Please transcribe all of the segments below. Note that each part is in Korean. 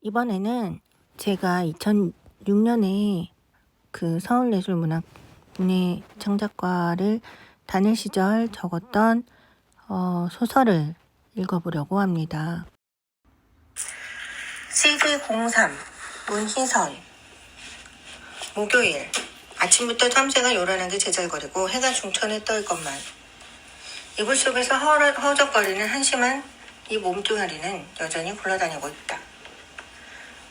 이번에는 제가 2006년에 그 서울예술문화문예 창작과를 다닐 시절 적었던 소설을 읽어보려고 합니다. CD03 문희선. 목요일 아침부터 탐새가 요란하게 제잘거리고 해가 중천에 떠 있건만 이불 속에서 허적거리는 한심한 이 몸뚱아리는 여전히 굴러다니고 있다.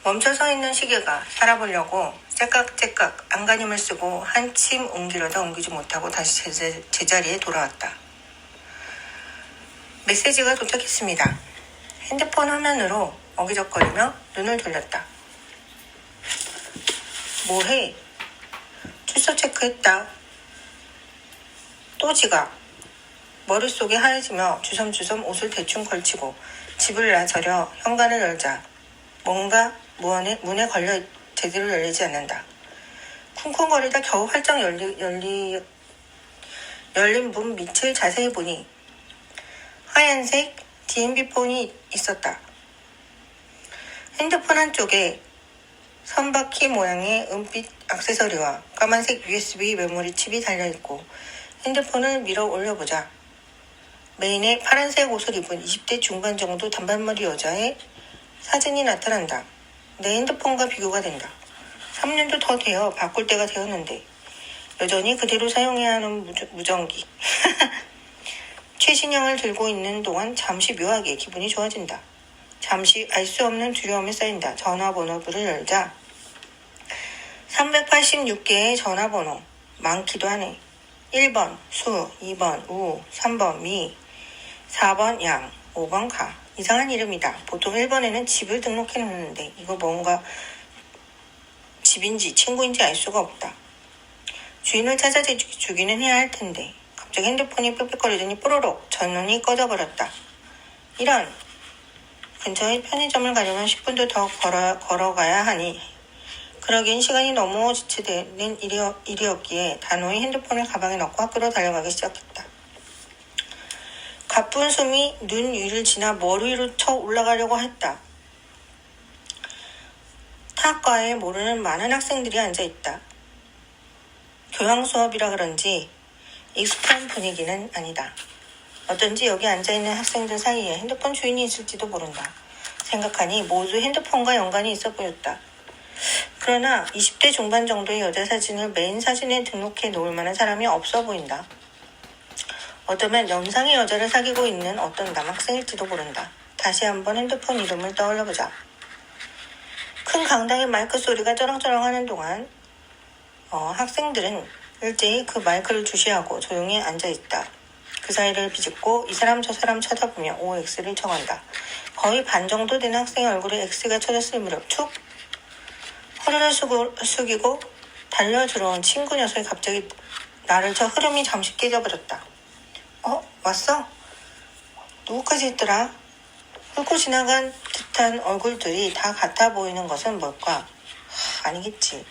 멈춰 서 있는 시계가 살아보려고 째깍째깍 안간힘을 쓰고 한침 옮기려다 옮기지 못하고 다시 제자리에 돌아왔다. 메시지가 도착했습니다. 핸드폰 화면으로 어기적거리며 눈을 돌렸다. 뭐해? 출석 체크했다. 또 지각. 머릿속이 하얘지며 주섬주섬 옷을 대충 걸치고 집을 나서려 현관을 열자 뭔가 문에 걸려 제대로 열리지 않는다. 쿵쿵거리다 겨우 활짝 열린 문 밑을 자세히 보니 하얀색 D&B 폰이 있었다. 핸드폰 한쪽에 선바퀴 모양의 은빛 액세서리와 까만색 USB 메모리 칩이 달려있고 핸드폰을 밀어 올려보자 메인에 파란색 옷을 입은 20대 중반 정도 단발머리 여자의 사진이 나타난다. 내 핸드폰과 비교가 된다. 3년도 더 되어 바꿀 때가 되었는데 여전히 그대로 사용해야 하는 무전기. 최신형을 들고 있는 동안 잠시 묘하게 기분이 좋아진다. 잠시 알 수 없는 두려움에 쌓인다. 전화번호부를 열자 386개의 전화번호 많기도 하네. 1번 수, 2번 우, 3번 미, 4번 양, 5번 가. 이상한 이름이다. 보통 1번에는 집을 등록해 놓는데 이거 뭔가 집인지 친구인지 알 수가 없다. 주인을 찾아주기는 해야 할 텐데 갑자기 핸드폰이 빽빽거리더니 뽀로록 전원이 꺼져버렸다. 이런. 근처에 편의점을 가려면 10분도 더 걸어가야 하니 그러기엔 시간이 너무 지체되는 일이었기에 단호히 핸드폰을 가방에 넣고 학교로 달려가기 시작했다. 가쁜 숨이 눈 위를 지나 머리 위로 쳐 올라가려고 했다. 타과에 모르는 많은 학생들이 앉아있다. 교양 수업이라 그런지 익숙한 분위기는 아니다. 어쩐지 여기 앉아있는 학생들 사이에 핸드폰 주인이 있을지도 모른다. 생각하니 모두 핸드폰과 연관이 있어 보였다. 그러나 20대 중반 정도의 여자 사진을 메인 사진에 등록해 놓을 만한 사람이 없어 보인다. 어쩌면 연상의 여자를 사귀고 있는 어떤 남학생일지도 모른다. 다시 한번 핸드폰 이름을 떠올려보자. 큰 강당의 마이크 소리가 쩌렁쩌렁 하는 동안 학생들은 일제히 그 마이크를 주시하고 조용히 앉아있다. 그 사이를 비집고 이 사람 저 사람 쳐다보며 OX를 청한다. 거의 반 정도 되는 학생의 얼굴에 X가 쳐졌을 무렵 툭! 허리를 숙이고 달려 들어온 친구 녀석이 갑자기 나를 쳐 흐름이 잠시 깨져버렸다. 왔어? 누구까지 있더라? 훑고 지나간 듯한 얼굴들이 다 같아 보이는 것은 뭘까? 아니겠지.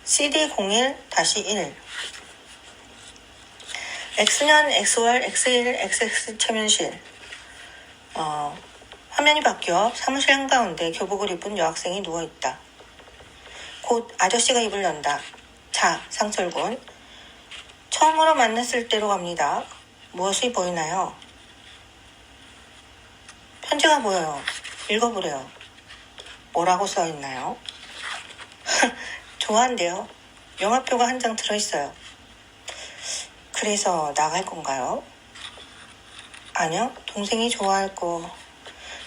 CD01-1 X년 X월 X1 XX 최면실. 화면이 바뀌어 사무실 한가운데 교복을 입은 여학생이 누워있다. 곧 아저씨가 입을 연다. 자, 상철군. 처음으로 만났을 때로 갑니다. 무엇이 보이나요? 편지가 보여요. 읽어보래요. 뭐라고 써있나요? 좋아한대요. 영화표가 한 장 들어있어요. 그래서 나갈 건가요? 아니요. 동생이 좋아할 거.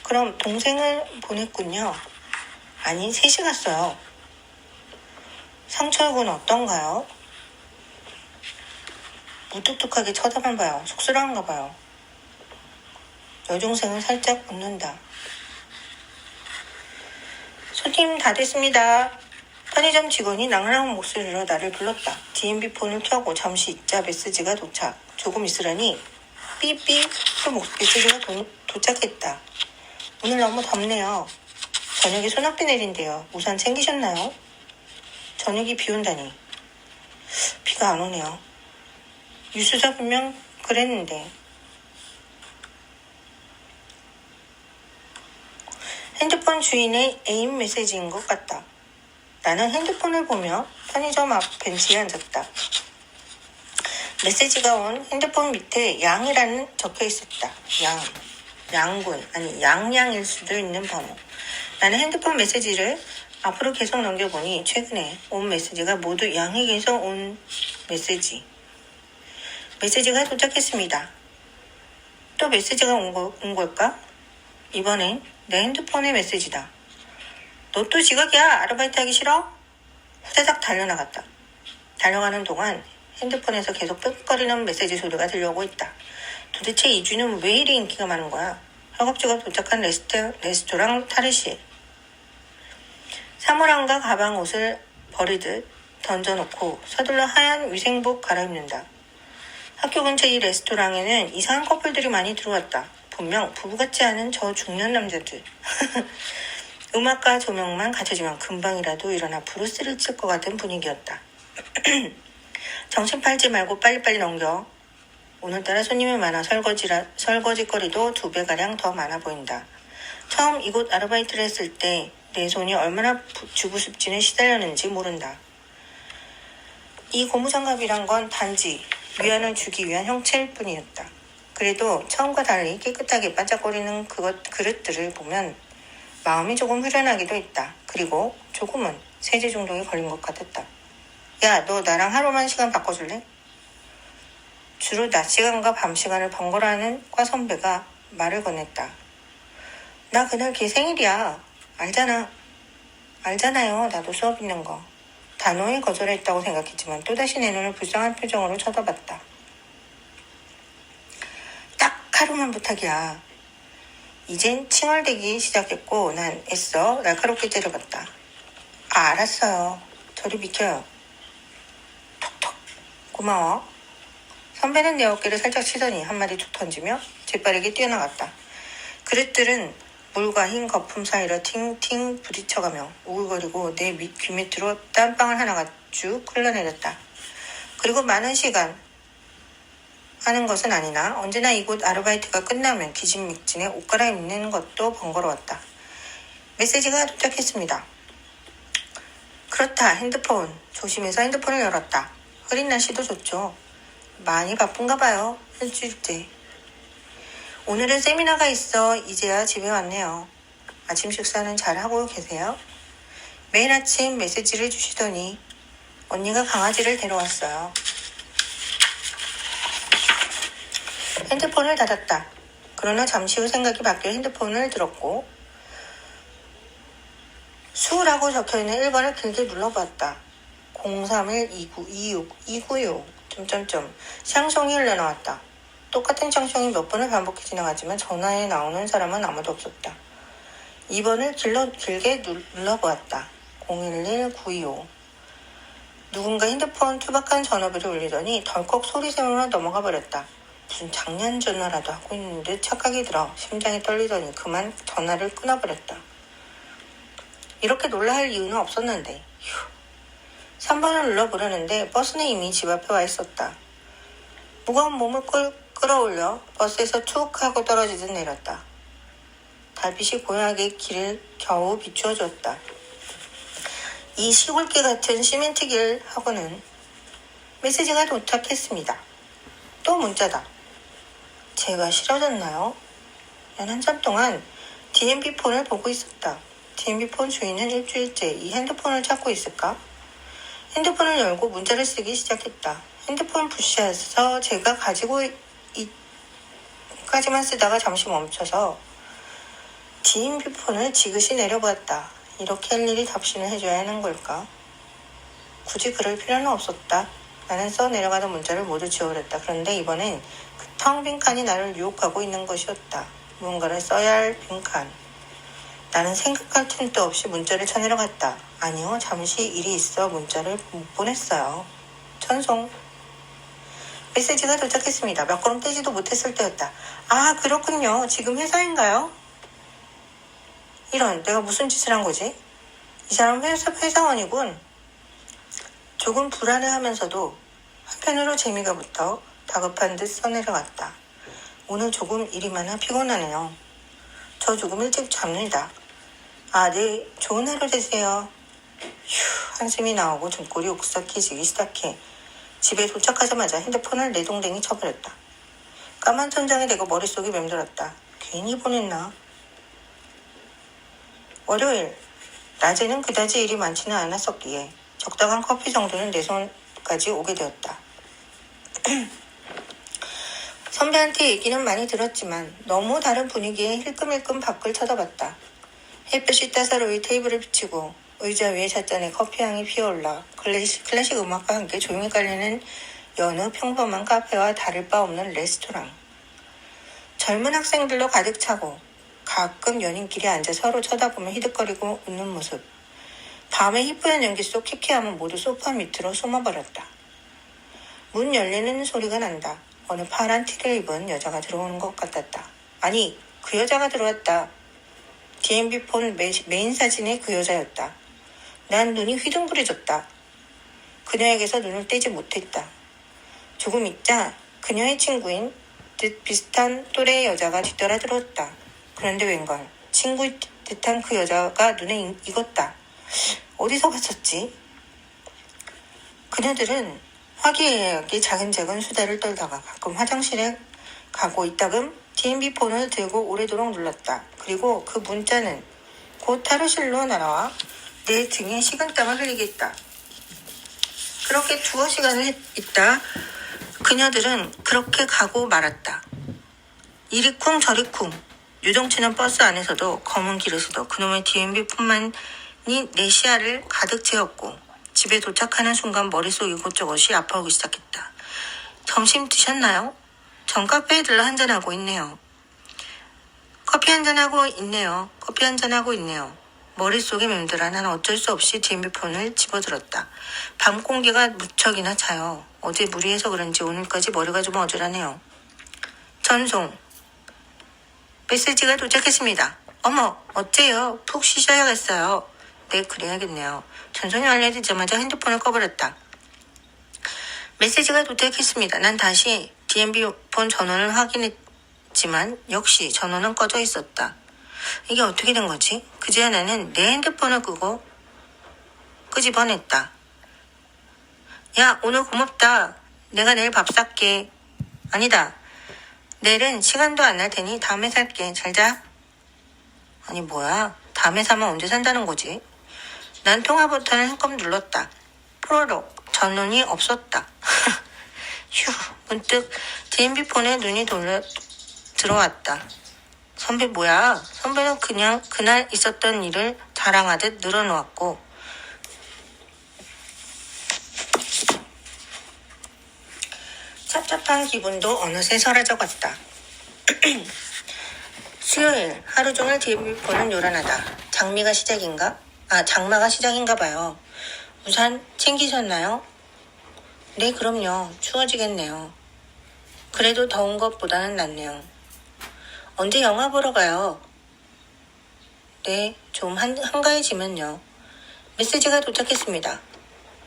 그럼 동생을 보냈군요. 아니, 셋이 갔어요. 상철군 어떤가요? 무뚝뚝하게 쳐다만 봐요. 쑥스러운가 봐요. 여중생은 살짝 웃는다. 손님 다 됐습니다. 편의점 직원이 낭랑한 목소리로 나를 불렀다. D&B 폰을 켜고 잠시 있자 메시지가 도착. 조금 있으려니 삐삐 메시지가 도착했다. 오늘 너무 덥네요. 저녁에 소낙비 내린대요. 우산 챙기셨나요? 저녁이 비 온다니. 비가 안 오네요. 뉴스가 분명 그랬는데. 핸드폰 주인의 애인 메시지인 것 같다. 나는 핸드폰을 보며 편의점 앞 벤치에 앉았다. 메시지가 온 핸드폰 밑에 양이라는 적혀 있었다. 양군, 아니 양양일 수도 있는 번호. 나는 핸드폰 메시지를 앞으로 계속 넘겨보니 최근에 온 메시지가 모두 양에게서 온 메시지가 도착했습니다. 또 메시지가 온 걸까? 이번엔 내 핸드폰의 메시지다. 너 또 지각이야? 아르바이트 하기 싫어? 후다닥 달려나갔다. 달려가는 동안 핸드폰에서 계속 빽거리는 메시지 소리가 들려오고 있다. 도대체 이주는 왜 이리 인기가 많은 거야? 허겁지겁 도착한 레스토랑 타르시에. 사물함과 가방 옷을 버리듯 던져놓고 서둘러 하얀 위생복 갈아입는다. 학교 근처 이 레스토랑에는 이상한 커플들이 많이 들어왔다. 분명 부부 같지 않은 저 중년 남자들. 음악과 조명만 갖춰지면 금방이라도 일어나 브루스를 칠 것 같은 분위기였다. 정신 팔지 말고 빨리빨리 넘겨. 오늘따라 손님이 많아 설거지거리도 2배가량 더 많아 보인다. 처음 이곳 아르바이트를 했을 때 내 손이 얼마나 주부습진에 시달렸는지 모른다. 이 고무장갑이란 건 단지 위안을 주기 위한 형체일 뿐이었다. 그래도 처음과 달리 깨끗하게 반짝거리는 그릇들을 보면 마음이 조금 후련하기도 했다. 그리고 조금은 세제 중독에 걸린 것 같았다. 야, 너 나랑 하루만 시간 바꿔줄래? 주로 낮 시간과 밤 시간을 번갈아하는 과 선배가 말을 건넸다. 나 그날 걔 생일이야. 알잖아요. 나도 수업 있는 거. 단호히 거절했다고 생각했지만 또다시 내 눈을 불쌍한 표정으로 쳐다봤다. 딱 하루만 부탁이야. 이젠 칭얼대기 시작했고 난 애써 날카롭게 때려봤다. 알았어요. 저리 비켜요. 톡톡. 고마워. 선배는 내 어깨를 살짝 치더니 한마디 툭 던지며 재빠르게 뛰어나갔다. 그릇들은 물과 흰 거품 사이로 팅팅 부딪혀가며 우글거리고 내 귀 밑으로 땀방울 하나가 쭉 흘러내렸다. 그리고 많은 시간 하는 것은 아니나 언제나 이곳 아르바이트가 끝나면 기진맥진에 옷 갈아입는 것도 번거로웠다. 메시지가 도착했습니다. 그렇다. 핸드폰. 조심해서 핸드폰을 열었다. 흐린 날씨도 좋죠. 많이 바쁜가 봐요. 일주일째. 오늘은 세미나가 있어 이제야 집에 왔네요. 아침 식사는 잘하고 계세요? 매일 아침 메시지를 주시더니 언니가 강아지를 데려왔어요. 핸드폰을 닫았다. 그러나 잠시 후 생각이 바뀌어 핸드폰을 들었고 수라고 적혀있는 1번을 길게 눌러봤다. 031-2926-296 샹송이 흘러나왔다. 똑같은 샹송이 몇 번을 반복해 지나가지만 전화에 나오는 사람은 아무도 없었다. 2번을 길게 눌러보았다. 011-925 누군가 핸드폰 투박한 전화벨을 울리더니 덜컥 소리샘으로 넘어가 버렸다. 무슨 장난 전화라도 하고 있는 듯 착각이 들어 심장이 떨리더니 그만 전화를 끊어버렸다. 이렇게 놀라 할 이유는 없었는데 3번을 눌러보려는데 버스는 이미 집 앞에 와 있었다. 무거운 몸을 끌어올려 버스에서 툭 하고 떨어지듯 내렸다. 달빛이 고요하게 길을 겨우 비추어줬다. 이 시골길 같은 시멘트 길 하고는 메시지가 도착했습니다. 또 문자다. 제가 싫어졌나요? 난 한참 동안 DMB 폰을 보고 있었다. DMB 폰 주인은 일주일째 이 핸드폰을 찾고 있을까? 핸드폰을 열고 문자를 쓰기 시작했다. 핸드폰 부시에서 제가 가지고 까지만 쓰다가 잠시 멈춰서 DMB 폰을 지그시 내려보았다. 이렇게 할 일이 답신을 해줘야 하는 걸까? 굳이 그럴 필요는 없었다. 나는 써 내려가던 문자를 모두 지워버렸다. 그런데 이번엔 그 텅 빈 칸이 나를 유혹하고 있는 것이었다. 무언가를 써야 할 빈 칸. 나는 생각할 틈도 없이 문자를 쳐내려갔다. 아니요, 잠시 일이 있어 문자를 못 보냈어요. 전송. 메시지가 도착했습니다. 몇 걸음 떼지도 못했을 때였다. 아, 그렇군요. 지금 회사인가요? 이런, 내가 무슨 짓을 한 거지? 이 사람 회사원이군. 조금 불안해하면서도 한편으로 재미가 붙어 다급한 듯 써내려갔다. 오늘 조금 일이 많아 피곤하네요. 저 조금 일찍 잡니다. 아, 네, 좋은 하루 되세요. 휴, 한숨이 나오고 등골이 오싹해지기 시작해 집에 도착하자마자 핸드폰을 내동댕이 쳐버렸다. 까만 천장에 대고 머릿속이 맴돌았다. 괜히 보냈나? 월요일, 낮에는 그다지 일이 많지는 않았었기에 적당한 커피 정도는 내 손까지 오게 되었다. 선배한테 얘기는 많이 들었지만 너무 다른 분위기에 힐끔힐끔 밖을 쳐다봤다. 햇볕이 따사로이 테이블을 비치고 의자 위에 찻잔에 커피향이 피어올라 클래식 음악과 함께 조용히 깔리는 여느 평범한 카페와 다를 바 없는 레스토랑. 젊은 학생들로 가득 차고 가끔 연인끼리 앉아 서로 쳐다보며 히끅거리고 웃는 모습. 밤의 희뿌연 연기 속 쾌쾌함은 모두 소파 밑으로 숨어버렸다. 문 열리는 소리가 난다. 어느 파란 티를 입은 여자가 들어오는 것 같았다. 아니, 그 여자가 들어왔다. DMB 폰 메인 사진의 그 여자였다. 난 눈이 휘둥그레졌다. 그녀에게서 눈을 떼지 못했다. 조금 있자 그녀의 친구인 듯 비슷한 또래의 여자가 뒤따라 들어왔다. 그런데 웬걸 친구인 듯한 그 여자가 눈에 익었다. 어디서 봤었지? 그녀들은 화기애애하게 작은 수다를 떨다가 가끔 화장실에 가고 이따금 DMB 폰을 들고 오래도록 눌렀다. 그리고 그 문자는 곧 탈의실로 날아와 내 등에 식은땀을 흘리게 했다. 그렇게 두어 시간을 있다 그녀들은 그렇게 가고 말았다. 이리 쿵 저리 쿵. 유동치는 버스 안에서도 검은 길에서도 그놈의 DMB 폰만이 내 시야를 가득 채웠고 집에 도착하는 순간 머릿속 이곳저곳이 아파오기 시작했다. 점심 드셨나요? 전 카페에 들러 한잔하고 있네요. 커피 한잔하고 있네요. 머릿속에 맴돌아 난 어쩔 수 없이 DMB 폰을 집어들었다. 밤 공기가 무척이나 차요. 어제 무리해서 그런지 오늘까지 머리가 좀 어지러네요. 전송. 메시지가 도착했습니다. 어머, 어째요? 푹 쉬셔야겠어요. 네, 그래야겠네요. 전송이 알려지자마자 핸드폰을 꺼버렸다. 메시지가 도착했습니다. 난 다시 DMB 폰 전원을 확인했지만 역시 전원은 꺼져 있었다. 이게 어떻게 된 거지? 그제야 나는 내 핸드폰을 끄집어냈다. 야, 오늘 고맙다. 내가 내일 밥 살게. 아니다. 내일은 시간도 안 날 테니 다음에 살게. 잘 자. 아니 뭐야? 다음에 사면 언제 산다는 거지? 난 통화 버튼을 한껏 눌렀다. 포로록. 전원이 없었다. 휴. 문득 DMB 폰에 눈이 들어왔다. 선배 뭐야? 선배는 그냥 그날 있었던 일을 자랑하듯 늘어놓았고 찹찹한 기분도 어느새 사라져갔다. 수요일 하루 종일 DMB 폰은 요란하다. 장마가 시작인가 봐요. 우산 챙기셨나요? 네, 그럼요. 추워지겠네요. 그래도 더운 것보다는 낫네요. 언제 영화 보러 가요? 네, 좀 한가해지면요. 메시지가 도착했습니다.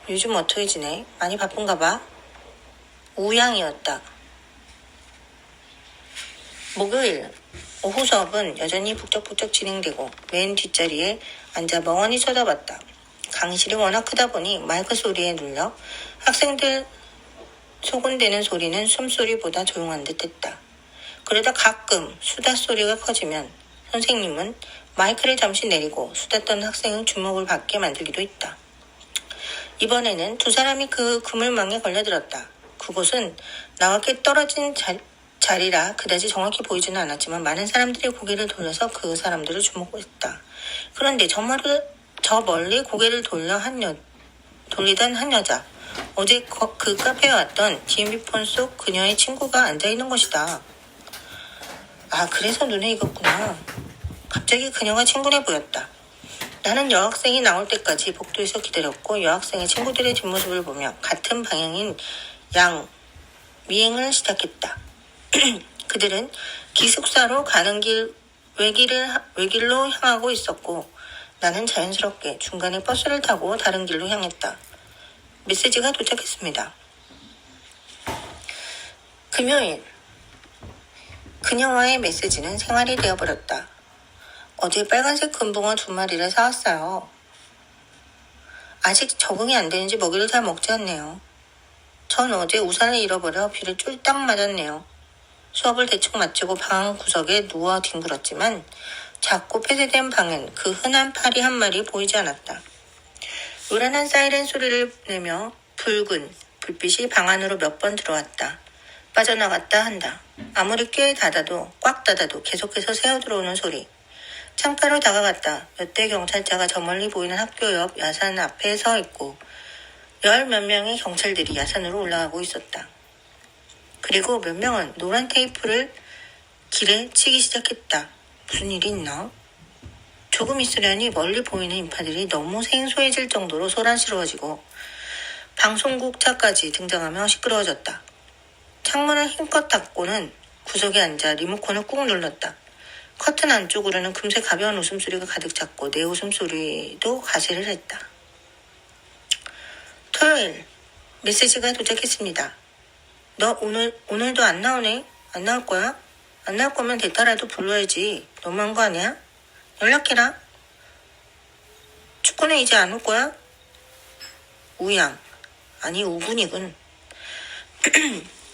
요즘 어떻게 지내? 많이 바쁜가 봐. 우양이었다. 목요일 오후 수업은 여전히 북적북적 진행되고 맨 뒷자리에 앉아 멍하니 쳐다봤다. 강의실이 워낙 크다 보니 마이크 소리에 눌려 학생들 소곤대는 소리는 숨소리보다 조용한 듯 했다. 그러다 가끔 수다 소리가 커지면 선생님은 마이크를 잠시 내리고 수다 떠는 학생의 주목을 받게 만들기도 했다. 이번에는 두 사람이 그 그물망에 걸려들었다. 그곳은 나와 꽤 떨어진 자리라 그다지 정확히 보이지는 않았지만 많은 사람들이 고개를 돌려서 그 사람들을 주목했다. 그런데 저 멀리 고개를 돌리던 한 여자. 어제 그 카페에 왔던 DMB 폰 속 그녀의 친구가 앉아있는 것이다. 아, 그래서 눈에 익었구나. 갑자기 그녀가 친근해 보였다. 나는 여학생이 나올 때까지 복도에서 기다렸고 여학생의 친구들의 뒷모습을 보며 같은 방향인 미행을 시작했다. 그들은 기숙사로 가는 길 외길로 향하고 있었고 나는 자연스럽게 중간에 버스를 타고 다른 길로 향했다. 메시지가 도착했습니다. 금요일. 그녀와의 메시지는 생활이 되어버렸다. 어제 빨간색 금붕어 2마리를 사왔어요. 아직 적응이 안 되는지 먹이를 잘 먹지 않네요. 전 어제 우산을 잃어버려 비를 쫄딱 맞았네요. 수업을 대충 마치고 방 구석에 누워 뒹굴었지만 작고 폐쇄된 방엔 그 흔한 파리 한 마리 보이지 않았다. 요란한 사이렌 소리를 내며 붉은 불빛이 방 안으로 몇 번 들어왔다. 빠져나갔다 한다. 아무리 꽤 닫아도 꽉 닫아도 계속해서 새어들어오는 소리. 창가로 다가갔다. 몇 대 경찰차가 저 멀리 보이는 학교 옆 야산 앞에 서 있고 10몇 명의 경찰들이 야산으로 올라가고 있었다. 그리고 몇 명은 노란 테이프를 길에 치기 시작했다. 무슨 일이 있나? 조금 있으려니 멀리 보이는 인파들이 너무 생소해질 정도로 소란스러워지고 방송국 차까지 등장하며 시끄러워졌다. 창문을 힘껏 닫고는 구석에 앉아 리모컨을 꾹 눌렀다. 커튼 안쪽으로는 금세 가벼운 웃음소리가 가득 찼고 내 웃음소리도 가시를 했다. 토요일, 메시지가 도착했습니다. 너 오늘도 안 나오네? 안 나올 거야? 안 나올 거면 대타라도 불러야지. 너무한 거 아니야? 연락해라. 축구는 이제 안 올 거야? 우양, 아니 우군이군.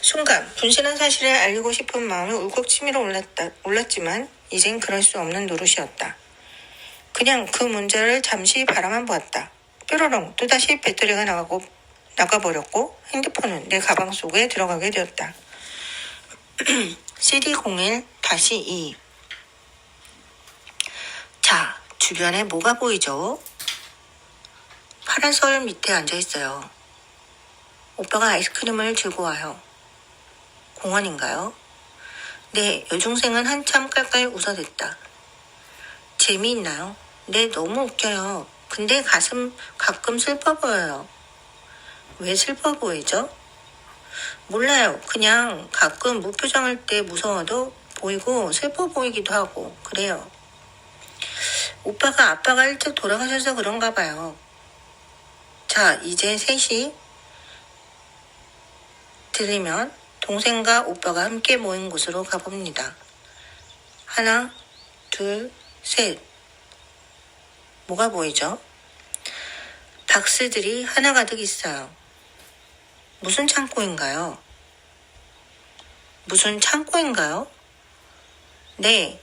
순간 분신한 사실을 알리고 싶은 마음이 울컥 치밀어 올랐지만 이젠 그럴 수 없는 노릇이었다. 그냥 그 문제를 잠시 바라만 보았다. 뾰로롱 또다시 배터리가 나가버렸고 핸드폰은 내 가방 속에 들어가게 되었다. CD01-2 자, 주변에 뭐가 보이죠? 파란솔 밑에 앉아있어요. 오빠가 아이스크림을 들고 와요. 공원인가요? 네, 여중생은 한참 깔깔 웃어댔다. 재미있나요? 네, 너무 웃겨요. 근데 가끔 슬퍼 보여요. 왜 슬퍼 보이죠? 몰라요. 그냥 가끔 무표정할 때 무서워도 보이고 슬퍼 보이기도 하고 그래요. 아빠가 일찍 돌아가셔서 그런가 봐요. 자, 이제 3시 들리면 동생과 오빠가 함께 모인 곳으로 가봅니다. 하나, 둘, 셋. 뭐가 보이죠? 박스들이 하나가득 있어요. 무슨 창고인가요? 네,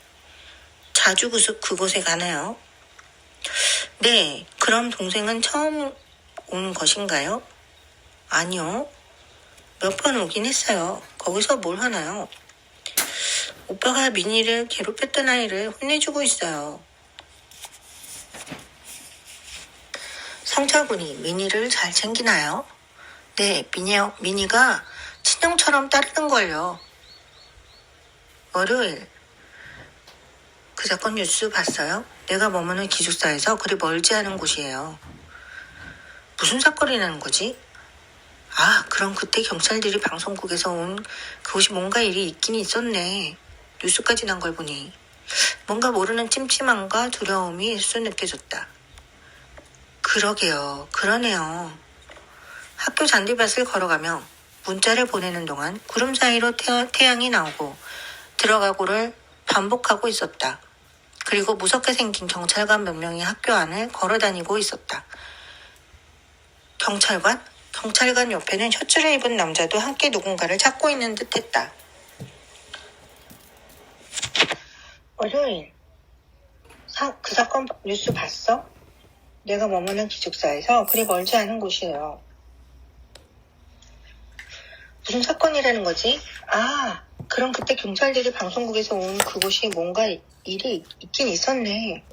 자주 그곳에 가나요? 네, 그럼 동생은 처음 온 것인가요? 아니요, 몇 번 오긴 했어요. 거기서 뭘 하나요? 오빠가 미니를 괴롭혔던 아이를 혼내주고 있어요. 성철군이 미니를 잘 챙기나요? 네, 미니가 친형처럼 따르는걸요. 월요일, 그 사건 뉴스 봤어요? 내가 머무는 기숙사에서 그리 멀지 않은 곳이에요. 무슨 사건이라는 거지? 아, 그럼 그때 경찰들이 방송국에서 온 그곳이 뭔가 일이 있긴 있었네. 뉴스까지 난 걸 보니 뭔가 모르는 찜찜함과 두려움이 일수 느껴졌다. 그러게요. 그러네요. 학교 잔디밭을 걸어가며 문자를 보내는 동안 구름 사이로 태양이 나오고 들어가고를 반복하고 있었다. 그리고 무섭게 생긴 경찰관 몇 명이 학교 안을 걸어다니고 있었다. 경찰관 옆에는 셔츠를 입은 남자도 함께 누군가를 찾고 있는 듯 했다. 월요일, 그 사건 뉴스 봤어? 내가 머무는 기숙사에서 그리 멀지 않은 곳이에요. 무슨 사건이라는 거지? 아, 그럼 그때 경찰들이 방송국에서 온 그곳이 뭔가 일이 있긴 있었네.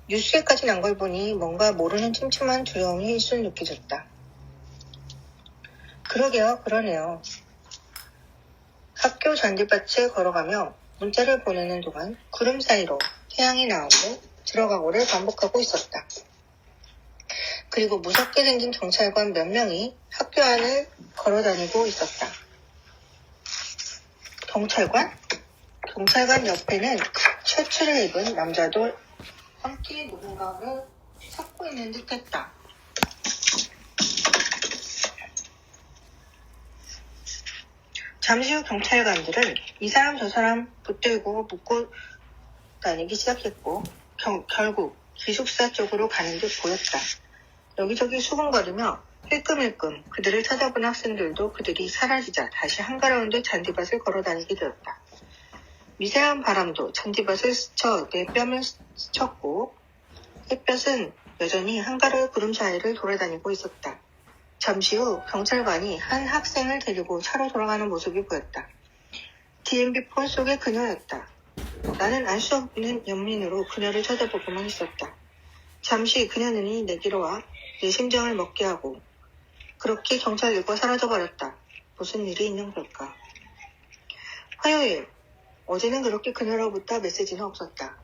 뉴스에까지 난 걸 보니 뭔가 모르는 찜찜한 두려움이 일순 느껴졌다. 그러게요, 그러네요. 학교 잔디밭을 걸어가며 문자를 보내는 동안 구름 사이로 태양이 나오고 들어가고를 반복하고 있었다. 그리고 무섭게 생긴 경찰관 몇 명이 학교 안을 걸어다니고 있었다. 경찰관 옆에는 셔츠를 입은 남자도 함께 누군가를 찾고 있는 듯 했다. 잠시 후 경찰관들은 이 사람 저 사람 붙들고 묻고 다니기 시작했고 결국 기숙사 쪽으로 가는 듯 보였다. 여기저기 수군거리며 힐끔힐끔 그들을 찾아본 학생들도 그들이 사라지자 다시 한가로운 듯 잔디밭을 걸어다니게 되었다. 미세한 바람도 잔디밭을 스쳐 내 뺨을 스쳤고 햇볕은 여전히 한가로이 구름 사이를 돌아다니고 있었다. 잠시 후 경찰관이 한 학생을 데리고 차로 돌아가는 모습이 보였다. DMB 폰 속의 그녀였다. 나는 알 수 없는 연민으로 그녀를 쳐다보고만 있었다. 잠시 그녀 눈이 내게로 와 내 심장을 먹게 하고 그렇게 경찰 일과 사라져버렸다. 무슨 일이 있는 걸까? 화요일. 어제는 그렇게 그녀로부터 메시지는 없었다.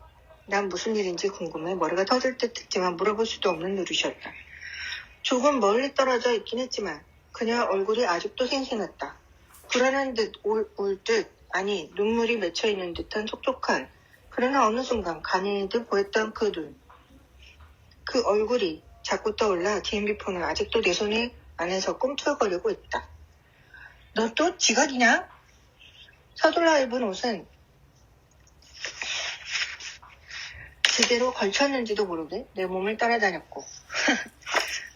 난 무슨 일인지 궁금해 머리가 터질 듯 했지만 물어볼 수도 없는 노릇이었다. 조금 멀리 떨어져 있긴 했지만 그녀의 얼굴이 아직도 생생했다. 불안한 듯 울 듯 아니 눈물이 맺혀있는 듯한 촉촉한 그러나 어느 순간 간연히 듯 보였던 그 눈. 그 얼굴이 자꾸 떠올라 DMB폰을 아직도 내 손에 안에서 꿈틀거리고 있다. 너 또 지각이냐? 서둘러 입은 옷은 제대로 걸쳤는지도 모르게 내 몸을 따라다녔고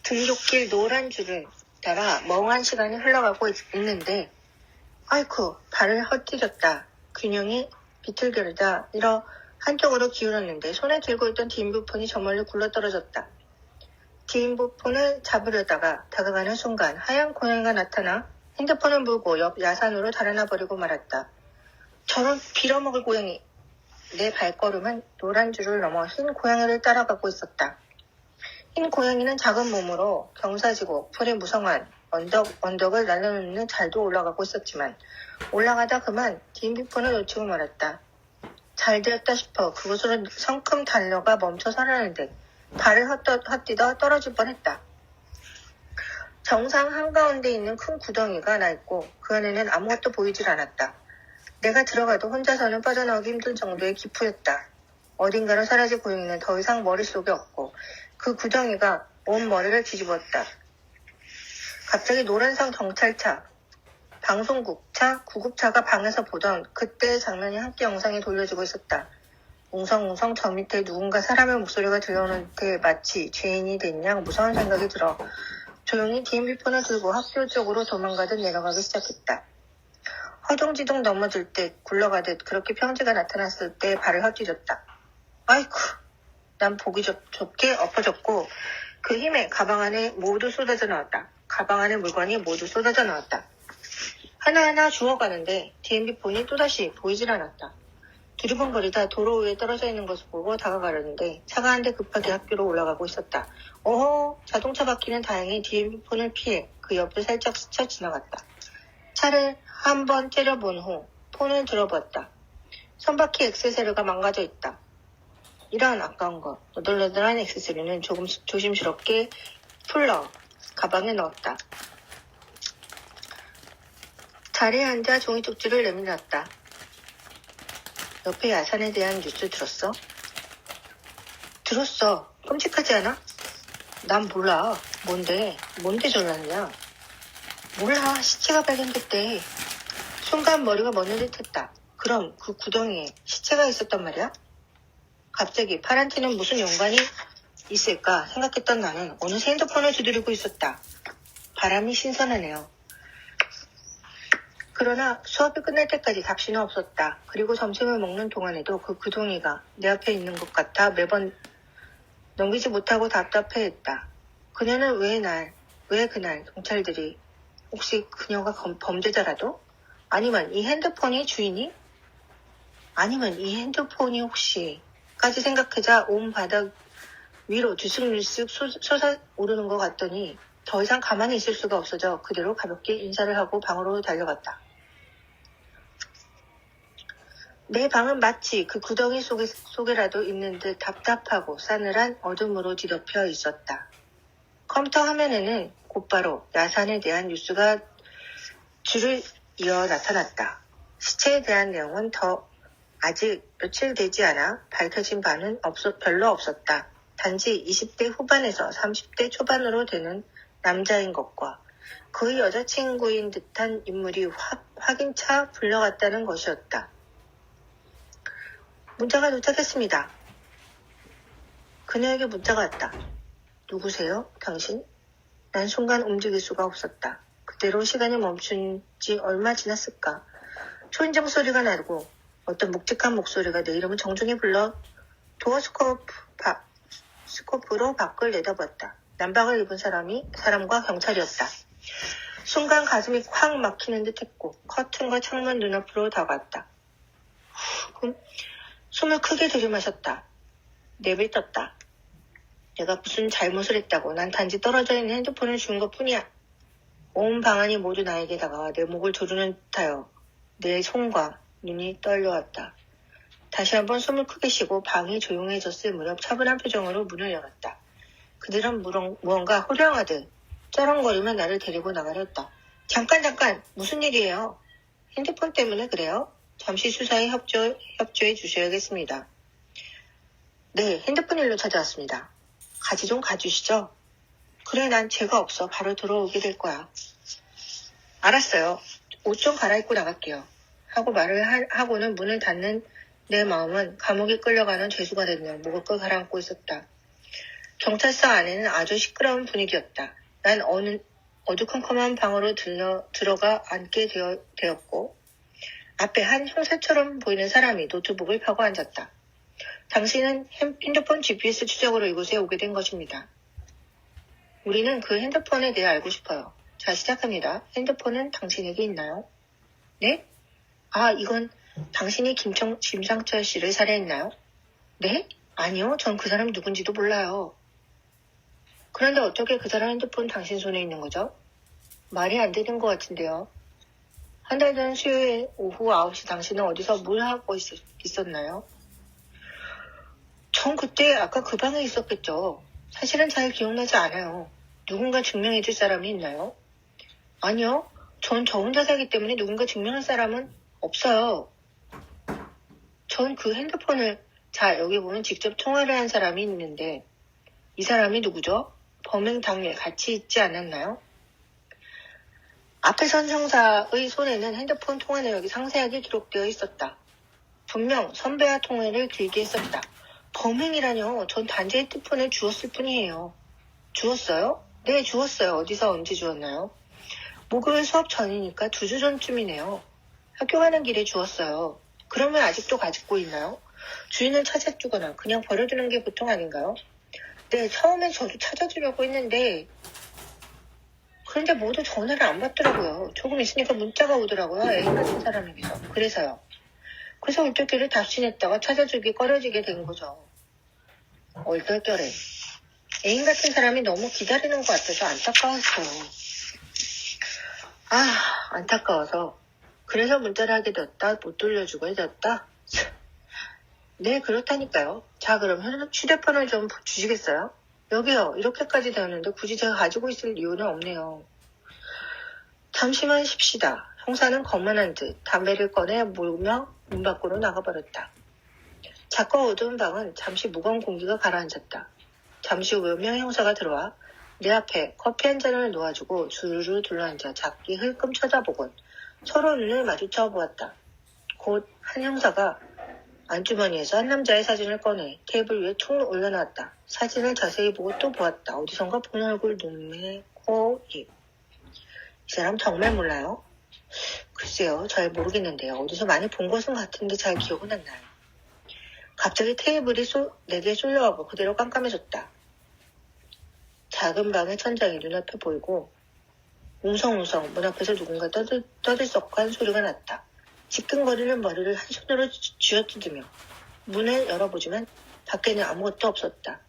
등굣길 노란 줄을 따라 멍한 시간이 흘러가고 있는데 아이쿠 발을 헛디뎠다. 균형이 비틀거리다 일어 한쪽으로 기울었는데 손에 들고 있던 DMB폰이 저 멀리 굴러떨어졌다. DMB폰을 잡으려다가 다가가는 순간 하얀 고양이가 나타나 핸드폰을 물고 옆 야산으로 달아나 버리고 말았다. 저런 빌어먹을 고양이. 내 발걸음은 노란 줄을 넘어 흰 고양이를 따라가고 있었다. 흰 고양이는 작은 몸으로 경사지고 풀이 무성한 언덕을 날려놓는 잘도 올라가고 있었지만 올라가다 그만 DMB폰을 놓치고 말았다. 잘 되었다 싶어 그곳으로 성큼 달려가 멈춰 서라는데 발을 헛디뎌 떨어질 뻔했다. 정상 한가운데 있는 큰 구덩이가 나 있고 그 안에는 아무것도 보이질 않았다. 내가 들어가도 혼자서는 빠져나오기 힘든 정도의 깊이였다. 어딘가로 사라진 고양이는 더 이상 머릿속에 없고 그 구덩이가 온 머리를 뒤집었다. 갑자기 노란색 경찰차, 방송국차, 구급차가 방에서 보던 그때의 장면이 함께 영상에 돌려지고 있었다. 웅성웅성 저 밑에 누군가 사람의 목소리가 들려오는데 마치 죄인이 된 양 무서운 생각이 들어 조용히 DMB폰을 들고 학교 쪽으로 도망가듯 내려가기 시작했다. 허둥지둥 넘어질 때 굴러가듯 그렇게 평지가 나타났을 때 발을 헛디뎠다. 아이쿠! 난 보기 좋게 엎어졌고 그 힘에 가방 안에 모두 쏟아져 나왔다. 가방 안에 물건이 모두 쏟아져 나왔다. 하나하나 주워가는데 DMB폰이 또다시 보이질 않았다. 두리번거리다 도로 위에 떨어져 있는 것을 보고 다가가려는데 차가 한 대 급하게 학교로 올라가고 있었다. 어허! 자동차 바퀴는 다행히 DMB폰을 피해 그 옆을 살짝 스쳐 지나갔다. 차를 한번 째려본 후 폰을 들어봤다. 선바퀴 액세서리가 망가져 있다. 이런 아까운 것. 너덜너덜한 액세서리는 조금 조심스럽게 풀러 가방에 넣었다. 자리에 앉아 종이 쪽지를 내밀었다. 옆에 야산에 대한 뉴스 들었어? 들었어. 끔찍하지 않아? 난 몰라. 뭔데 전화냐? 몰라. 시체가 발견됐대. 순간 머리가 멎는 듯했다. 그럼 그 구덩이에 시체가 있었단 말이야? 갑자기 파란 티는 무슨 연관이 있을까 생각했던 나는 어느새 핸드폰을 두드리고 있었다. 바람이 신선하네요. 그러나 수업이 끝날 때까지 답시는 없었다. 그리고 점심을 먹는 동안에도 그 구덩이가 내 앞에 있는 것 같아 매번 넘기지 못하고 답답해했다. 그녀는 왜 그날 경찰들이 혹시 그녀가 범죄자라도? 아니면 이 핸드폰이 주인이? 아니면 이 핸드폰이 혹시? 까지 생각하자 온 바닥 위로 들쑥들쑥 솟아오르는 것 같더니 더 이상 가만히 있을 수가 없어져 그대로 가볍게 인사를 하고 방으로 달려갔다. 내 방은 마치 그 구덩이 속에라도 있는 듯 답답하고 싸늘한 어둠으로 뒤덮여 있었다. 컴퓨터 화면에는 곧바로 야산에 대한 뉴스가 줄을 이어 나타났다. 시체에 대한 내용은 아직 며칠 되지 않아 밝혀진 바는 별로 없었다. 단지 20대 후반에서 30대 초반으로 되는 남자인 것과 그의 여자친구인 듯한 인물이 확인차 불려갔다는 것이었다. 문자가 도착했습니다. 그녀에게 문자가 왔다. 누구세요? 당신? 난 순간 움직일 수가 없었다. 그대로 시간이 멈춘 지 얼마 지났을까? 초인종 소리가 나고 어떤 묵직한 목소리가 내 이름을 정중히 불러 도어 스코프로 밖을 내다봤다. 난방을 입은 사람과 경찰이었다. 순간 가슴이 콱 막히는 듯 했고 커튼과 창문 눈앞으로 다가왔다. 숨을 크게 들이마셨다. 내뱉었다. 내가 무슨 잘못을 했다고. 난 단지 떨어져 있는 핸드폰을 준 것뿐이야. 온 방안이 모두 나에게 다가와 내 목을 조르는 듯하여 내 손과 눈이 떨려왔다. 다시 한번 숨을 크게 쉬고 방이 조용해졌을 무렵 차분한 표정으로 문을 열었다. 그들은 무언가 호령하듯 쩌렁거리며 나를 데리고 나가려 했다. 잠깐! 무슨 일이에요? 핸드폰 때문에 그래요? 잠시 수사에 협조해 주셔야겠습니다. 네, 핸드폰 일로 찾아왔습니다. 가지 좀 가주시죠. 그래, 난 죄가 없어. 바로 들어오게 될 거야. 알았어요. 옷 좀 갈아입고 나갈게요. 하고 말을 하고는 문을 닫는 내 마음은 감옥에 끌려가는 죄수가 됐네요. 무겁게 가라앉고 있었다. 경찰서 안에는 아주 시끄러운 분위기였다. 난 어두컴컴한 방으로 들어가 앉게 되었고 앞에 한 형사처럼 보이는 사람이 노트북을 펴고 앉았다. 당신은 핸드폰 GPS 추적으로 이곳에 오게 된 것입니다. 우리는 그 핸드폰에 대해 알고 싶어요. 자, 시작합니다. 핸드폰은 당신에게 있나요? 네? 아, 이건 당신이 김상철 씨를 살해했나요? 네? 아니요. 전 그 사람 누군지도 몰라요. 그런데 어떻게 그 사람 핸드폰 당신 손에 있는 거죠? 말이 안 되는 것 같은데요. 한 달 전 수요일 오후 9시 당신은 어디서 뭘 하고 있었나요? 전 그때 아까 그 방에 있었겠죠. 사실은 잘 기억나지 않아요. 누군가 증명해 줄 사람이 있나요? 아니요. 전 저 혼자 살기 때문에 누군가 증명할 사람은 없어요. 전 그 핸드폰을 여기 보면 직접 통화를 한 사람이 있는데 이 사람이 누구죠? 범행 당일 같이 있지 않았나요? 앞에 선 형사의 손에는 핸드폰 통화 내역이 상세하게 기록되어 있었다. 분명 선배와 통화를 길게 했었다. 범행이라뇨. 전 단지 핸드폰을 주웠을 뿐이에요. 주웠어요? 네, 주웠어요. 어디서 언제 주웠나요? 목요일 수업 전이니까 2주 전쯤이네요. 학교 가는 길에 주웠어요. 그러면 아직도 가지고 있나요? 주인을 찾아주거나 그냥 버려두는 게 보통 아닌가요? 네, 처음엔 저도 찾아주려고 했는데 그런데 모두 전화를 안 받더라고요. 조금 있으니까 문자가 오더라고요. 애인 같은 사람에게서. 그래서 울적기를 답신했다가 찾아주기 꺼려지게 된 거죠. 얼떨결에. 애인 같은 사람이 너무 기다리는 것 같아서 안타까웠어요. 안타까워서. 그래서 문자를 하게 되었다. 못 돌려주고 해줬다. 네, 그렇다니까요. 자, 그럼 휴대폰을 좀 주시겠어요? 여기요. 이렇게까지 되었는데 굳이 제가 가지고 있을 이유는 없네요. 잠시만 쉽시다. 형사는 거만한 듯 담배를 꺼내 물며 문 밖으로 나가버렸다. 작고 어두운 방은 잠시 무거운 공기가 가라앉았다. 잠시 후면 형사가 들어와 내 앞에 커피 한 잔을 놓아주고 주르르 둘러앉아 작게 흘끔 쳐다보곤 서로 눈을 마주쳐 보았다. 곧 한 형사가 안주머니에서 한 남자의 사진을 꺼내 테이블 위에 툭 올려놨다. 사진을 자세히 보고 또 보았다. 어디선가 본 얼굴, 눈매, 코, 입. 이 사람 정말 몰라요? 글쎄요, 잘 모르겠는데요. 어디서 많이 본 것은 같은데 잘 기억은 안 나요. 갑자기 테이블이 내게 쏠려가고 그대로 깜깜해졌다. 작은 방의 천장이 눈앞에 보이고 웅성웅성 문 앞에서 누군가 떠들썩한 소리가 났다. 지끈거리는 머리를 한 손으로 쥐어뜯으며 문을 열어보지만 밖에는 아무것도 없었다.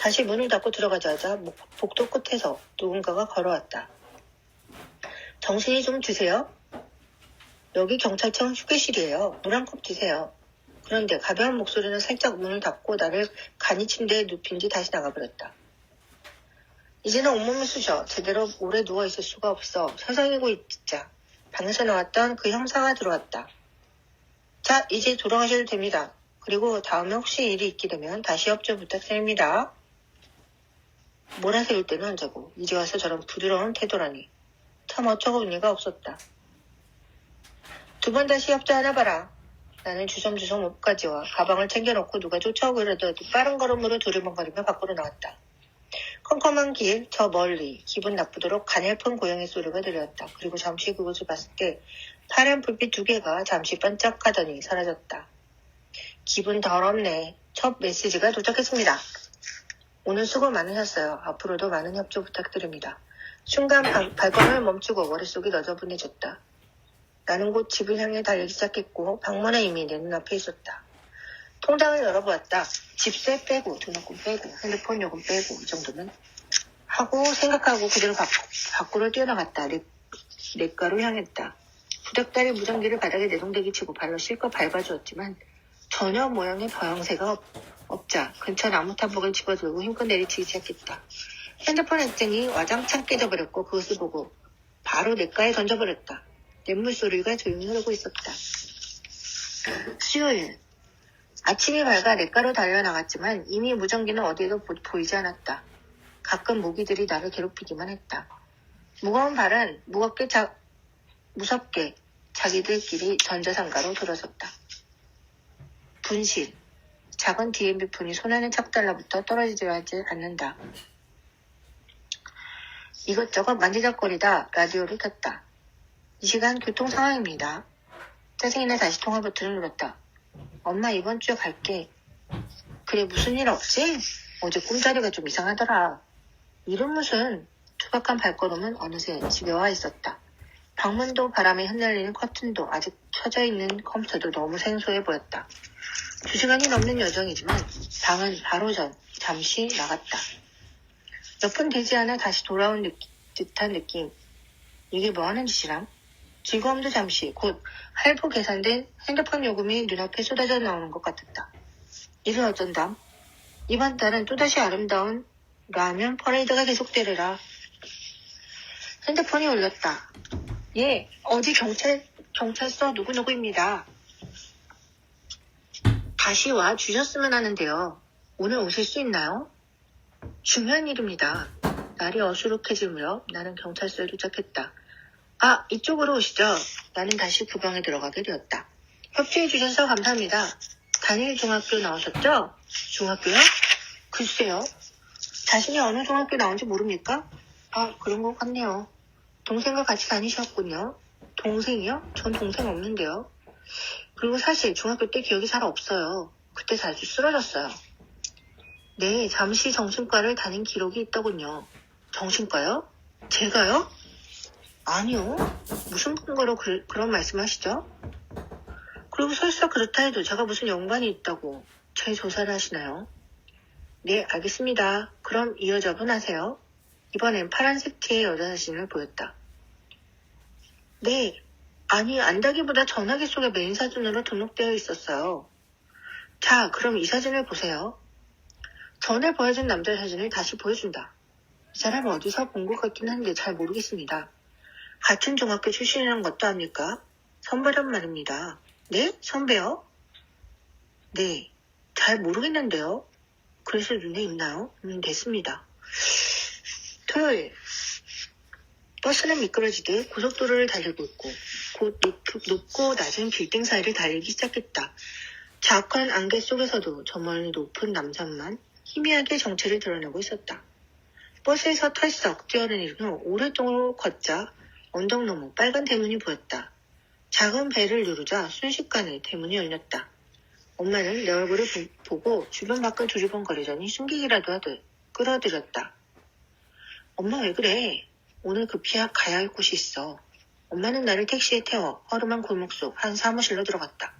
다시 문을 닫고 들어가자마자 복도 끝에서 누군가가 걸어왔다. 정신이 좀 드세요? 여기 경찰청 휴게실이에요. 물 한 컵 드세요. 그런데 가벼운 목소리는 살짝 문을 닫고 나를 간이 침대에 눕힌 뒤 다시 나가버렸다. 이제는 온몸을 쑤셔 제대로 오래 누워있을 수가 없어. 서성이고 있자 방에서 나왔던 그 형사가 들어왔다. 자, 이제 돌아가셔도 됩니다. 그리고 다음에 혹시 일이 있게 되면 다시 협조 부탁드립니다. 몰아세울 때는 언제고 이제 와서 저런 부드러운 태도라니. 참 어처구니가 없었다. 2번 다시 협조하나 봐라. 나는 주섬주섬 옷까지 와 가방을 챙겨놓고 누가 쫓아오고 이러더라도 빠른 걸음으로 두리번거리며 밖으로 나왔다. 컴컴한 길 저 멀리 기분 나쁘도록 가냘픈 고양이 소리가 들렸다. 그리고 잠시 그곳을 봤을 때 파란 불빛 2개가 잠시 반짝하더니 사라졌다. 기분 더럽네. 첫 메시지가 도착했습니다. 오늘 수고 많으셨어요. 앞으로도 많은 협조 부탁드립니다. 순간 발걸음을 멈추고 머릿속이 너저분해졌다. 나는 곧 집을 향해 달리기 시작했고 방문은 이미 내 눈앞에 있었다. 통장을 열어보았다. 집세 빼고 등록금 빼고 핸드폰 요금 빼고 이 정도면 하고 생각하고 그대로 밖으로 뛰어나갔다. 냇가로 향했다. 부닥다리 무전기를 바닥에 내동대기 치고 발로 실컷 밟아주었지만 전혀 모양의 방향새가 없자 근처 나무 탑목을 집어들고 힘껏 내리치기 시작했다. 핸드폰 액정이 와장창 깨져버렸고 그것을 보고 바로 냇가에 던져버렸다. 냇물 소리가 조용히 흐르고 있었다. 수요일 아침이 밝아 냇가로 달려나갔지만 이미 무전기는 어디에도 보이지 않았다. 가끔 모기들이 나를 괴롭히기만 했다. 무거운 발은 무섭게 자기들끼리 전자상가로 들어섰다. 분실. 작은 DMB폰이 손안에 착 달라붙어 떨어지지 않는다. 이것저것 만지작거리다 라디오를 켰다. 이 시간 교통 상황입니다. 짜증이 나 다시 통화 버튼을 눌렀다. 엄마 이번 주에 갈게. 그래 무슨 일 없지? 어제 꿈자리가 좀 이상하더라. 이런 무슨 투박한 발걸음은 어느새 집에 와 있었다. 방문도 바람에 흩날리는 커튼도 아직 켜져 있는 컴퓨터도 너무 생소해 보였다. 2시간이 넘는 여정이지만 방은 바로 전 잠시 나갔다. 몇 분 되지 않아 다시 돌아온 듯한 느낌. 이게 뭐하는 짓이람? 즐거움도 잠시 곧 할부 계산된 핸드폰 요금이 눈앞에 쏟아져 나오는 것 같았다. 이를 어쩐담? 이번 달은 또다시 아름다운 라면 퍼레이드가 계속되리라. 핸드폰이 울렸다. 예, 어디 경찰서 누구누구입니다. 다시 와 주셨으면 하는데요. 오늘 오실 수 있나요? 중요한 일입니다. 날이 어수룩해질 무렵 나는 경찰서에 도착했다. 아, 이쪽으로 오시죠. 나는 다시 구방에 들어가게 되었다. 협조해 주셔서 감사합니다. 단일 중학교 나오셨죠? 중학교요? 글쎄요. 자신이 어느 중학교 나온지 모릅니까? 아, 그런 것 같네요. 동생과 같이 다니셨군요. 동생이요? 전 동생 없는데요. 그리고 사실 중학교 때 기억이 잘 없어요. 그때 자주 쓰러졌어요. 네, 잠시 정신과를 다닌 기록이 있더군요. 정신과요? 제가요? 아니요. 무슨 근거로 그런 말씀하시죠? 그리고 설사 그렇다 해도 제가 무슨 연관이 있다고 제 조사를 하시나요? 네, 알겠습니다. 그럼 이 여자분 하세요. 이번엔 파란색 티의 여자 사진을 보였다. 네, 아니 안다기보다 전화기 속에 메인 사진으로 등록되어 있었어요. 자, 그럼 이 사진을 보세요. 전에 보여준 남자 사진을 다시 보여준다. 이 사람을 어디서 본 것 같긴 한데 잘 모르겠습니다. 같은 중학교 출신이란 것도 압니까? 선배란 말입니다. 네? 선배요? 네, 잘 모르겠는데요. 그래서 눈에 있나요? 됐습니다. 토요일. 버스는 미끄러지듯 고속도로를 달리고 있고 곧 높고 낮은 빌딩 사이를 달리기 시작했다. 자악한 안개 속에서도 저 멀리 높은 남산만 희미하게 정체를 드러내고 있었다. 버스에서 털썩 뛰어내린 후 오랫동안 걷자 언덕 너머 빨간 대문이 보였다. 작은 벨을 누르자 순식간에 대문이 열렸다. 엄마는 내 얼굴을 보고 주변 밖을 두리번거리더니 숨기기라도 하듯 끌어들였다. 엄마 왜 그래? 오늘 급히 가야 할 곳이 있어. 엄마는 나를 택시에 태워 허름한 골목 속 한 사무실로 들어갔다.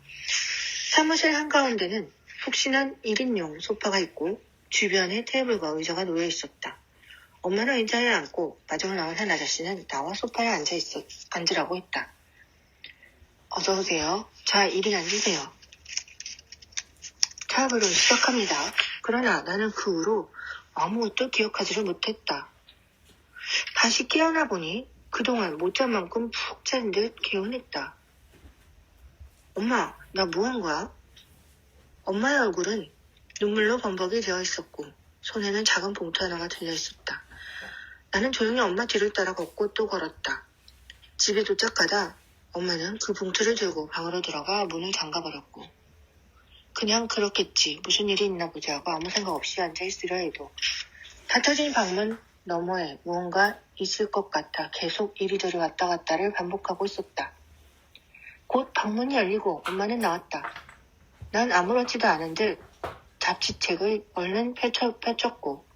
사무실 한가운데는 푹신한 1인용 소파가 있고 주변에 테이블과 의자가 놓여 있었다. 엄마는 의자에 앉고 마중을 나온 한 아저씨는 나와 소파에 앉으라고 했다. 어서 오세요. 자, 이리 앉으세요. 타협을 시작합니다. 그러나 나는 그 후로 아무것도 기억하지를 못했다. 다시 깨어나 보니 그동안 못 잔 만큼 푹 잔 듯 개운했다. 엄마, 나 뭐 한 거야? 엄마의 얼굴은 눈물로 범벅이 되어 있었고 손에는 작은 봉투 하나가 들려 있었다. 나는 조용히 엄마 뒤를 따라 걷고 또 걸었다. 집에 도착하다 엄마는 그 봉투를 들고 방으로 들어가 문을 잠가버렸고 그냥 그렇겠지 무슨 일이 있나 보지 하고 아무 생각 없이 앉아있으려 해도 닫혀진 방문 너머에 무언가 있을 것 같아 계속 이리저리 왔다 갔다를 반복하고 있었다. 곧 방문이 열리고 엄마는 나왔다. 난 아무렇지도 않은 듯 잡지책을 얼른 펼쳤고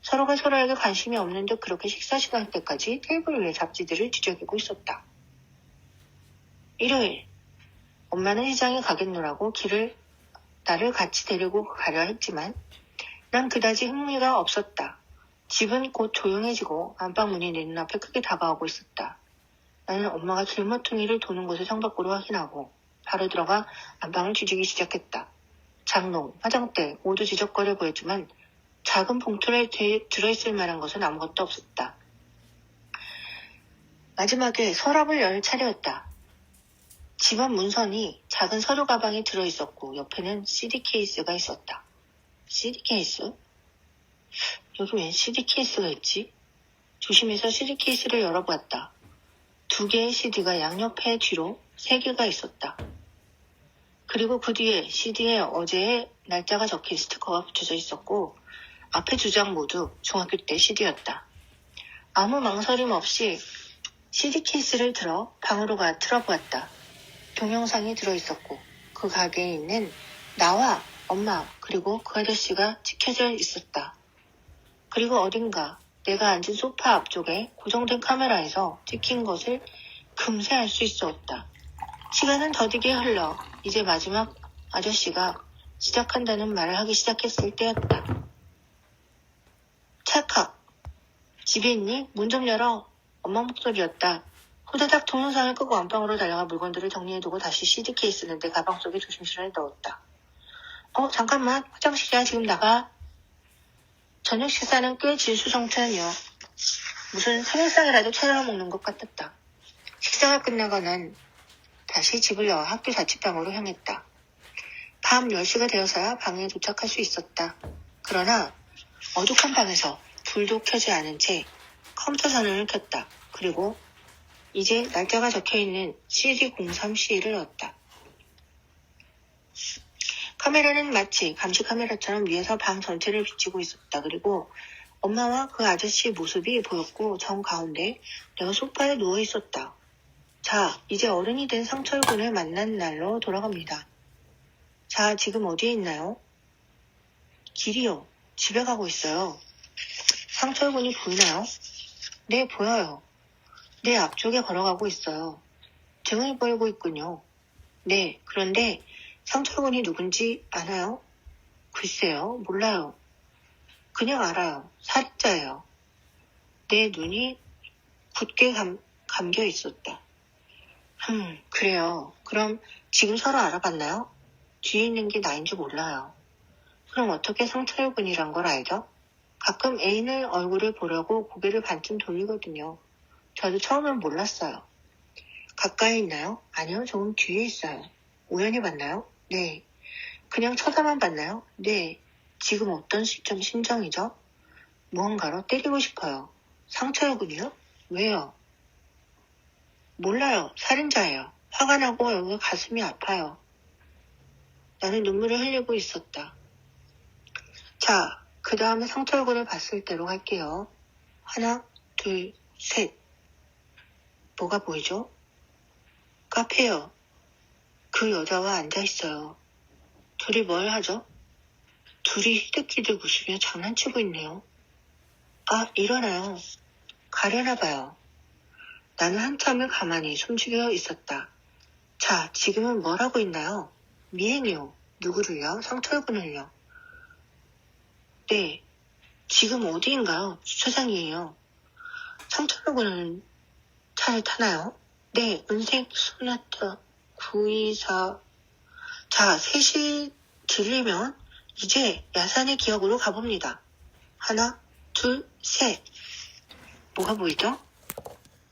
서로가 서로에게 관심이 없는 듯 그렇게 식사 시간 때까지 테이블 위에 잡지들을 뒤적이고 있었다. 일요일 엄마는 시장에 가겠노라고 나를 같이 데리고 가려 했지만 난 그다지 흥미가 없었다. 집은 곧 조용해지고 안방문이 내 눈앞에 크게 다가오고 있었다. 나는 엄마가 길모퉁이를 도는 곳을 창밖으로 확인하고 바로 들어가 안방을 뒤지기 시작했다. 장롱, 화장대 모두 지적거려 보였지만 작은 봉투에 들어있을 만한 것은 아무것도 없었다. 마지막에 서랍을 열 차례였다. 집안 문선이 작은 서류 가방에 들어있었고 옆에는 CD 케이스가 있었다. CD 케이스? 여기 웬 CD 케이스가 있지? 조심해서 CD 케이스를 열어보았다. 2개의 CD가 양옆에 뒤로 3개가 있었다. 그리고 그 뒤에 CD에 어제의 날짜가 적힌 스티커가 붙여져 있었고 앞에 2장 모두 중학교 때 CD였다. 아무 망설임 없이 CD 케이스를 들어 방으로 틀어보았다. 동영상이 들어있었고 그 가게에 있는 나와 엄마 그리고 그 아저씨가 찍혀져 있었다. 그리고 어딘가 내가 앉은 소파 앞쪽에 고정된 카메라에서 찍힌 것을 금세 알 수 있었다. 시간은 더디게 흘러 이제 마지막 아저씨가 시작한다는 말을 하기 시작했을 때였다. 찰칵. 집에 있니? 문 좀 열어. 엄마 목소리였다. 후다닥 동영상을 끄고 안방으로 달려가 물건들을 정리해두고 다시 CD 케이스는 내 가방 속에 조심스레 넣었다. 잠깐만. 화장실이야. 지금 나가. 저녁 식사는 꽤 진수성찬이야. 무슨 생일상이라도 차려 먹는 것 같았다. 식사가 끝나고 난 다시 집을 나와 학교 자취방으로 향했다. 밤 10시가 되어서야 방에 도착할 수 있었다. 그러나 어둑한 방에서 불도 켜지 않은 채 컴퓨터 전원을 켰다. 그리고 이제 날짜가 적혀있는 CD03C를 넣었다. 카메라는 마치 감시 카메라처럼 위에서 방 전체를 비치고 있었다. 그리고 엄마와 그 아저씨의 모습이 보였고 정 가운데 내가 소파에 누워 있었다. 자, 이제 어른이 된 상철군을 만난 날로 돌아갑니다. 자, 지금 어디에 있나요? 길이요. 집에 가고 있어요. 상철군이 보이나요? 네, 보여요. 내 앞쪽에 걸어가고 있어요. 등을 보이고 있군요. 네, 그런데 상철군이 누군지 아나요? 글쎄요, 몰라요. 그냥 알아요. 살인자예요. 내 눈이 굳게 감겨 있었다. 그래요. 그럼 지금 서로 알아봤나요? 뒤에 있는 게 나인지 몰라요. 그럼 어떻게 상철군이란 걸 알죠? 가끔 애인의 얼굴을 보려고 고개를 반쯤 돌리거든요. 저도 처음엔 몰랐어요. 가까이 있나요? 아니요, 조금 뒤에 있어요. 우연히 봤나요? 네. 그냥 쳐다만 봤나요? 네. 지금 어떤 심정이죠? 무언가로 때리고 싶어요. 상철군이요? 왜요? 몰라요. 살인자예요. 화가 나고 여기 가슴이 아파요. 나는 눈물을 흘리고 있었다. 자, 그 다음에 상철군을 봤을 때로 할게요. 하나, 둘, 셋. 뭐가 보이죠? 카페요. 그 여자와 앉아있어요. 둘이 뭘 하죠? 둘이 휴대기 들고 웃으며 장난치고 있네요. 아, 일어나요. 가려나 봐요. 나는 한참을 가만히 숨죽여 있었다. 자, 지금은 뭘 하고 있나요? 미행이요. 누구를요? 상철군을요. 네. 지금 어디인가요? 주차장이에요. 상철군은 차를 타나요? 네. 은색 소나타 924. 자, 셋이 들리면 이제 야산의 기억으로 가봅니다. 하나, 둘, 셋. 뭐가 보이죠?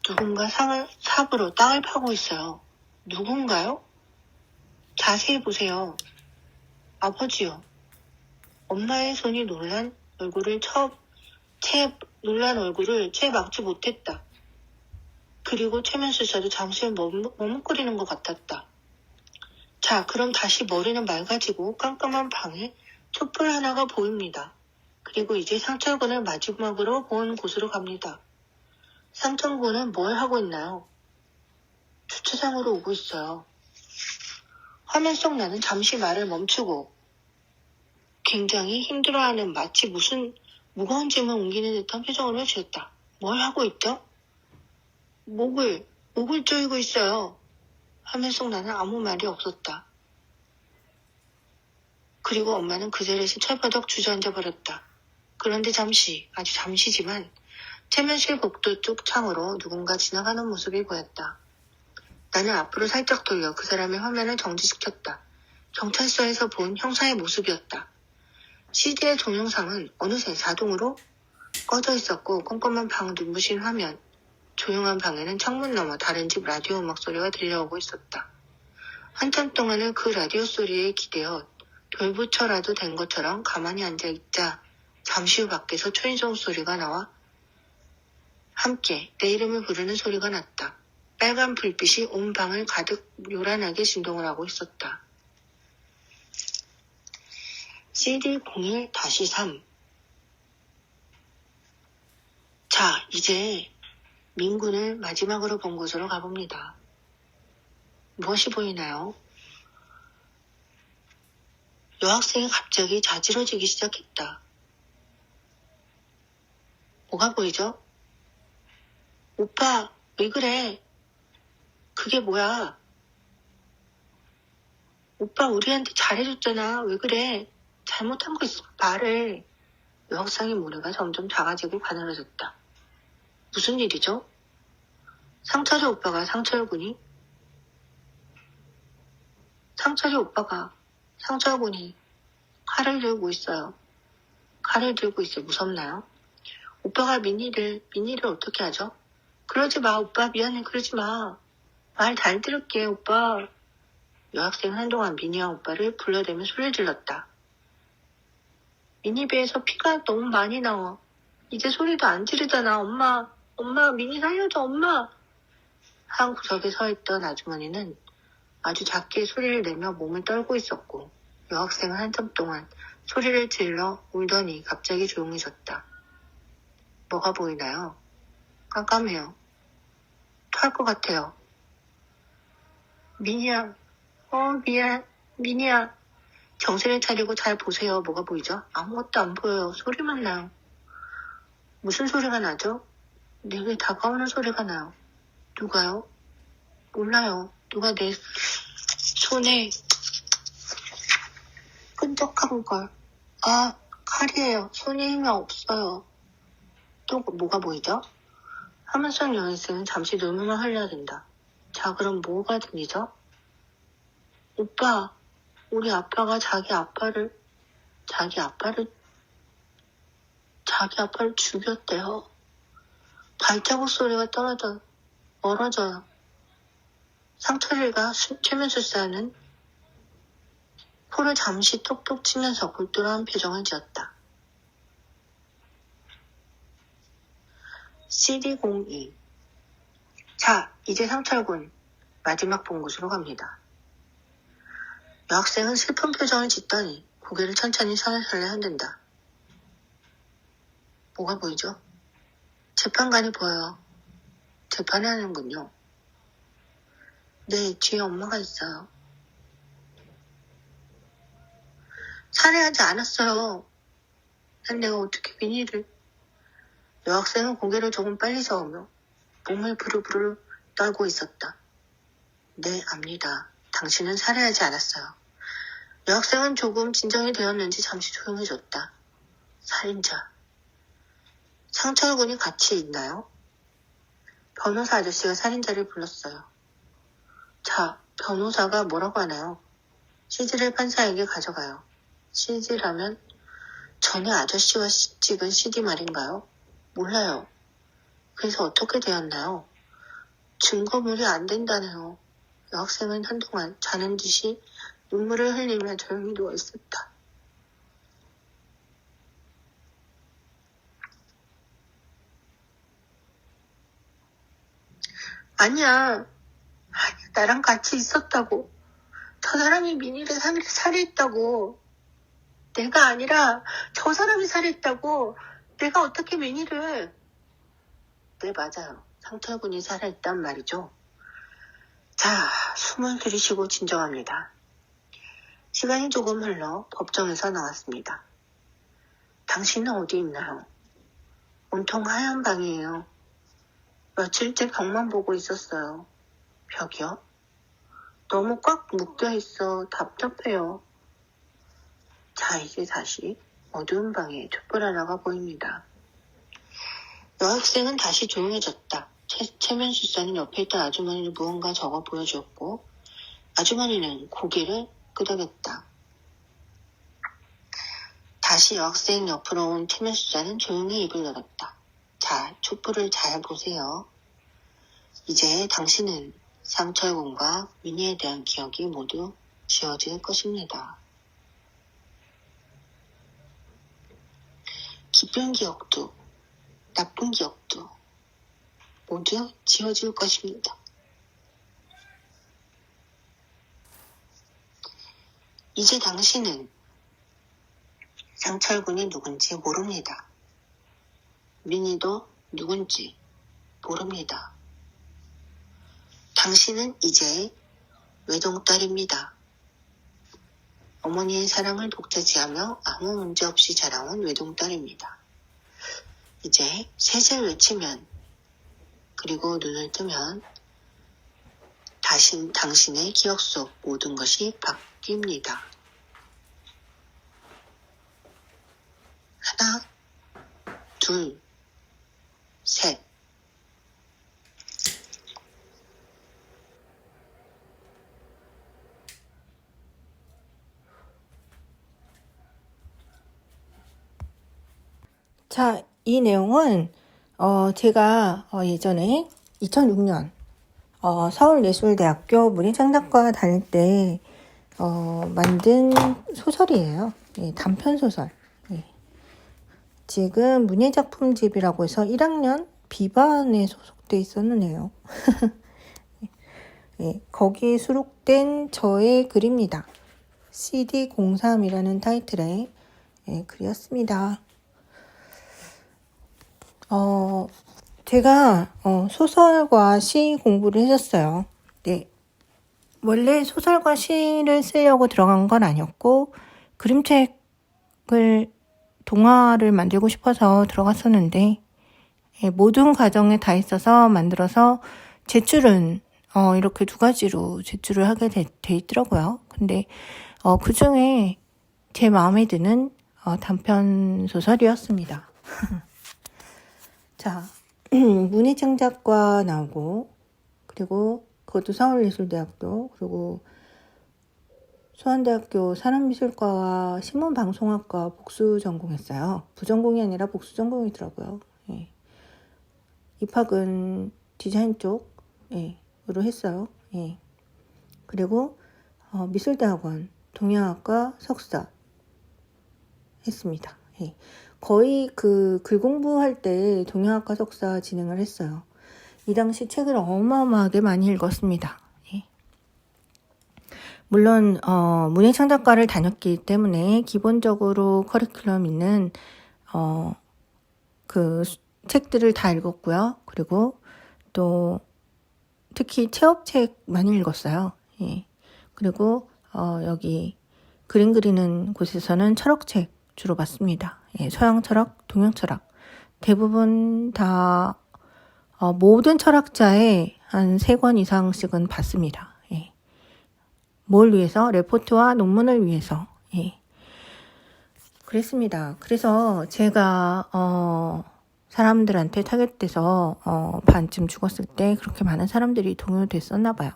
누군가 삽으로 땅을 파고 있어요. 누군가요? 자세히 보세요. 아버지요. 엄마의 손이 놀란 얼굴을 채 막지 못했다. 그리고 최면술사도 잠시 머뭇거리는 것 같았다. 자, 그럼 다시 머리는 맑아지고 깜깜한 방에 촛불 하나가 보입니다. 그리고 이제 상철군을 마지막으로 본 곳으로 갑니다. 상철군은 뭘 하고 있나요? 주차장으로 오고 있어요. 화면 속 나는 잠시 말을 멈추고 굉장히 힘들어하는 마치 무슨 무거운 짐을 옮기는 듯한 표정으로 지었다. 뭘 하고 있죠? 목을 조이고 있어요. 화면 속 나는 아무 말이 없었다. 그리고 엄마는 그 자리에서 철버덕 주저앉아 버렸다. 그런데 잠시, 아주 잠시지만 최면실 복도 쪽 창으로 누군가 지나가는 모습이 보였다. 나는 앞으로 살짝 돌려 그 사람의 화면을 정지시켰다. 경찰서에서 본 형사의 모습이었다. CD의 동영상은 어느새 자동으로 꺼져 있었고 꼼꼼한 방 눈부신 화면, 조용한 방에는 창문 너머 다른 집 라디오 음악 소리가 들려오고 있었다. 한참 동안은 그 라디오 소리에 기대어 돌부처라도 된 것처럼 가만히 앉아있자 잠시 후 밖에서 초인종 소리가 나와 함께 내 이름을 부르는 소리가 났다. 빨간 불빛이 온 방을 가득 요란하게 진동을 하고 있었다. CD01-3 자, 이제 민군을 마지막으로 본 곳으로 가봅니다. 무엇이 보이나요? 여학생이 갑자기 자지러지기 시작했다. 뭐가 보이죠? 오빠, 왜 그래? 그게 뭐야? 오빠 우리한테 잘해줬잖아. 왜 그래? 잘못한 거 있으면 말해. 여학생의 모래가 점점 작아지고 가늘어졌다. 무슨 일이죠? 상철이 오빠가 상철군이 칼을 들고 있어요. 칼을 들고 있어. 무섭나요? 오빠가 민희를 어떻게 하죠? 그러지 마, 오빠. 미안해. 그러지 마. 말 잘 들을게, 오빠. 여학생은 한동안 민희와 오빠를 불러대며 소리를 질렀다. 민희 배에서 피가 너무 많이 나와. 이제 소리도 안 지르잖아. 엄마, 민희 살려줘, 엄마. 한 구석에 서 있던 아주머니는 아주 작게 소리를 내며 몸을 떨고 있었고 여학생은 한참 동안 소리를 질러 울더니 갑자기 조용해졌다. 뭐가 보이나요? 깜깜해요. 토할 것 같아요. 민희야, 미안, 민희야. 정신을 차리고 잘 보세요. 뭐가 보이죠? 아무것도 안 보여요. 소리만 나요. 무슨 소리가 나죠? 내게 다가오는 소리가 나요. 누가요? 몰라요. 누가 내 손에 끈적한 걸. 아, 칼이에요. 손에 힘이 없어요. 또 뭐가 보이죠? 화면 속 여학생은 잠시 눈물만 흘려야 된다. 자, 그럼 뭐가 들리죠? 오빠, 우리 아빠가 자기 아빠를 죽였대요. 발자국 소리가 멀어져요. 상철이가 최면술사는 코를 잠시 톡톡 치면서 굴뚝한 표정을 지었다. CD02 자, 이제 상철군 마지막 본 곳으로 갑니다. 여학생은 슬픈 표정을 짓더니 고개를 천천히 설레설레 흔든다. 뭐가 보이죠? 재판관이 보여요. 재판을 하는군요. 네, 뒤에 엄마가 있어요. 살해하지 않았어요. 난 내가 어떻게 민희를... 여학생은 고개를 조금 빨리 저으며 몸을 부르부르 떨고 있었다. 네, 압니다. 당신은 살해하지 않았어요. 여학생은 조금 진정이 되었는지 잠시 조용해졌다. 살인자. 상철군이 같이 있나요? 변호사 아저씨가 살인자를 불렀어요. 자, 변호사가 뭐라고 하나요? CD를 판사에게 가져가요. CD라면 전에 아저씨가 찍은 CD 말인가요? 몰라요. 그래서 어떻게 되었나요? 증거물이 안 된다네요. 여학생은 한동안 자는 듯이 눈물을 흘리며 조용히 누워 있었다. 아니야. 나랑 같이 있었다고. 저 사람이 민희를 살해했다고. 내가 아니라 저 사람이 살해했다고. 내가 어떻게 민희를. 네, 맞아요. 상철군이 살해했단 말이죠. 자, 숨을 들이쉬고 진정합니다. 시간이 조금 흘러 법정에서 나왔습니다. 당신은 어디 있나요? 온통 하얀 방이에요. 며칠째 벽만 보고 있었어요. 벽이요? 너무 꽉 묶여있어 답답해요. 자, 이제 다시 어두운 방에 촛불 하나가 보입니다. 여학생은 다시 조용해졌다. 최면술사는 옆에 있던 아주머니를 무언가 적어 보여주었고 아주머니는 고개를 끄덕였다. 다시 여학생 옆으로 온 최면술사는 조용히 입을 열었다. 자, 촛불을 잘 보세요. 이제 당신은 상철군과 민희에 대한 기억이 모두 지워질 것입니다. 기쁜 기억도 나쁜 기억도 모두 지워질 것입니다. 이제 당신은 상철군이 누군지 모릅니다. 민희도 누군지 모릅니다. 당신은 이제 외동딸입니다. 어머니의 사랑을 독차지하며 아무 문제 없이 자라온 외동딸입니다. 이제 셋을 외치면 그리고 눈을 뜨면 당신의 기억 속 모든 것이 바뀝니다. 하나, 둘, 셋. 자, 이 내용은 제가 예전에 2006년 서울예술대학교 문예창작과 다닐 때 만든 소설이에요. 예, 단편소설. 예. 지금 문예작품집이라고 해서 1학년 B반에 소속돼 있었네요. 예, 거기에 수록된 저의 글입니다. CD03이라는 타이틀의 글이었습니다. 제가 소설과 시 공부를 했었어요. 네. 원래 소설과 시를 쓰려고 들어간 건 아니었고 그림책을 동화를 만들고 싶어서 들어갔었는데 모든 과정에 다 있어서 만들어서 제출은 이렇게 두 가지로 제출을 하게 돼 있더라고요. 근데 그 중에 제 마음에 드는 단편 소설이었습니다. 자, 문예창작과 나오고 그리고 그것도 서울예술대학교 그리고 수원대학교 산업미술과와 신문방송학과 복수 전공했어요. 부전공이 아니라 복수 전공이더라고요. 예. 입학은 디자인 쪽으로 했어요. 예. 그리고 미술대학원 동양학과 석사 했습니다. 예. 거의 그 글 공부할 때 동양학과 석사 진행을 했어요. 이 당시 책을 어마어마하게 많이 읽었습니다. 예. 물론 문예창작과를 다녔기 때문에 기본적으로 커리큘럼 있는 그 책들을 다 읽었고요. 그리고 또 특히 체업책 많이 읽었어요. 예. 그리고 여기 그림 그리는 곳에서는 철학책 주로 봤습니다. 예, 서양 철학, 동양 철학. 대부분 다 모든 철학자의 한 3권 이상씩은 봤습니다. 예. 뭘 위해서? 레포트와 논문을 위해서. 예. 그랬습니다. 그래서 제가 사람들한테 타겟돼서 반쯤 죽었을 때 그렇게 많은 사람들이 동요됐었나 봐요.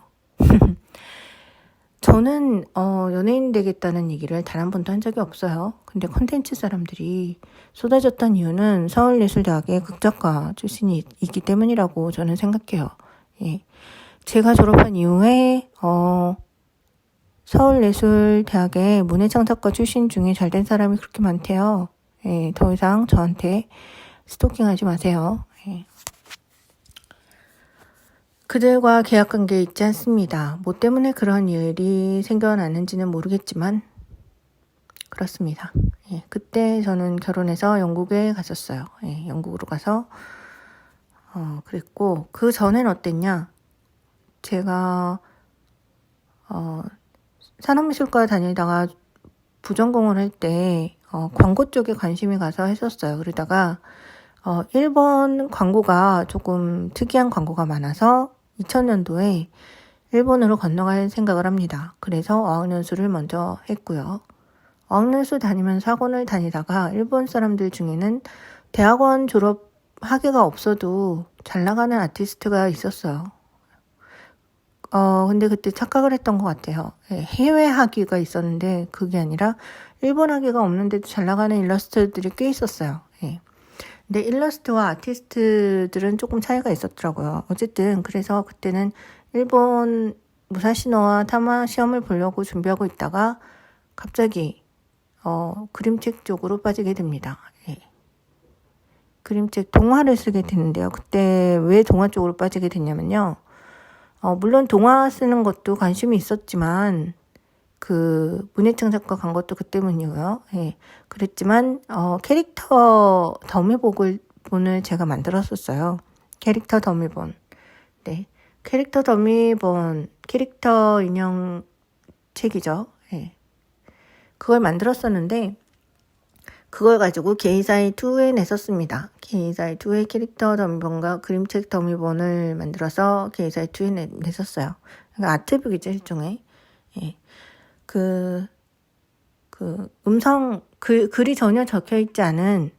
저는 연예인 되겠다는 얘기를 단 한 번도 한 적이 없어요. 근데 콘텐츠 사람들이 쏟아졌던 이유는 서울예술대학의 극작가 출신이 있기 때문이라고 저는 생각해요. 예. 제가 졸업한 이후에 서울예술대학의 문예창작과 출신 중에 잘된 사람이 그렇게 많대요. 예. 더 이상 저한테 스토킹하지 마세요. 예. 그들과 계약관계에 있지 않습니다. 뭐 때문에 그런 일이 생겨났는지는 모르겠지만 그렇습니다. 예, 그때 저는 결혼해서 영국에 갔었어요. 예, 영국으로 가서 그랬고 그 전엔 어땠냐? 제가 산업미술과 다니다가 부전공을 할 때 광고 쪽에 관심이 가서 했었어요. 그러다가 일본 광고가 조금 특이한 광고가 많아서 2000년도에 일본으로 건너갈 생각을 합니다. 그래서 어학연수를 먼저 했고요. 어학연수 다니면서 학원을 다니다가 일본 사람들 중에는 대학원 졸업 학위가 없어도 잘 나가는 아티스트가 있었어요. 근데 그때 착각을 했던 것 같아요. 예, 해외 학위가 있었는데 그게 아니라 일본 학위가 없는데도 잘 나가는 일러스트들이 꽤 있었어요. 예. 근데 일러스트와 아티스트들은 조금 차이가 있었더라고요. 어쨌든 그래서 그때는 일본 무사시노와 타마 시험을 보려고 준비하고 있다가 갑자기 그림책 쪽으로 빠지게 됩니다. 예. 그림책 동화를 쓰게 되는데요. 그때 왜 동화 쪽으로 빠지게 됐냐면요. 물론 동화 쓰는 것도 관심이 있었지만 그 문예창 작가 간 것도 그 때문이고요. 예. 그랬지만 캐릭터 더미본을 제가 만들었었어요. 캐릭터 더미본. 네. 캐릭터 더미본, 캐릭터 인형 책이죠. 예. 그걸 만들었었는데 그걸 가지고 게이사이 2에 냈었습니다. 게이사이 2의 캐릭터 더미본과 그림책 더미본을 만들어서 게이사이 2에 냈었어요. 그러니까 아트북이죠, 일종의. 예. 글이 전혀 적혀 있지 않은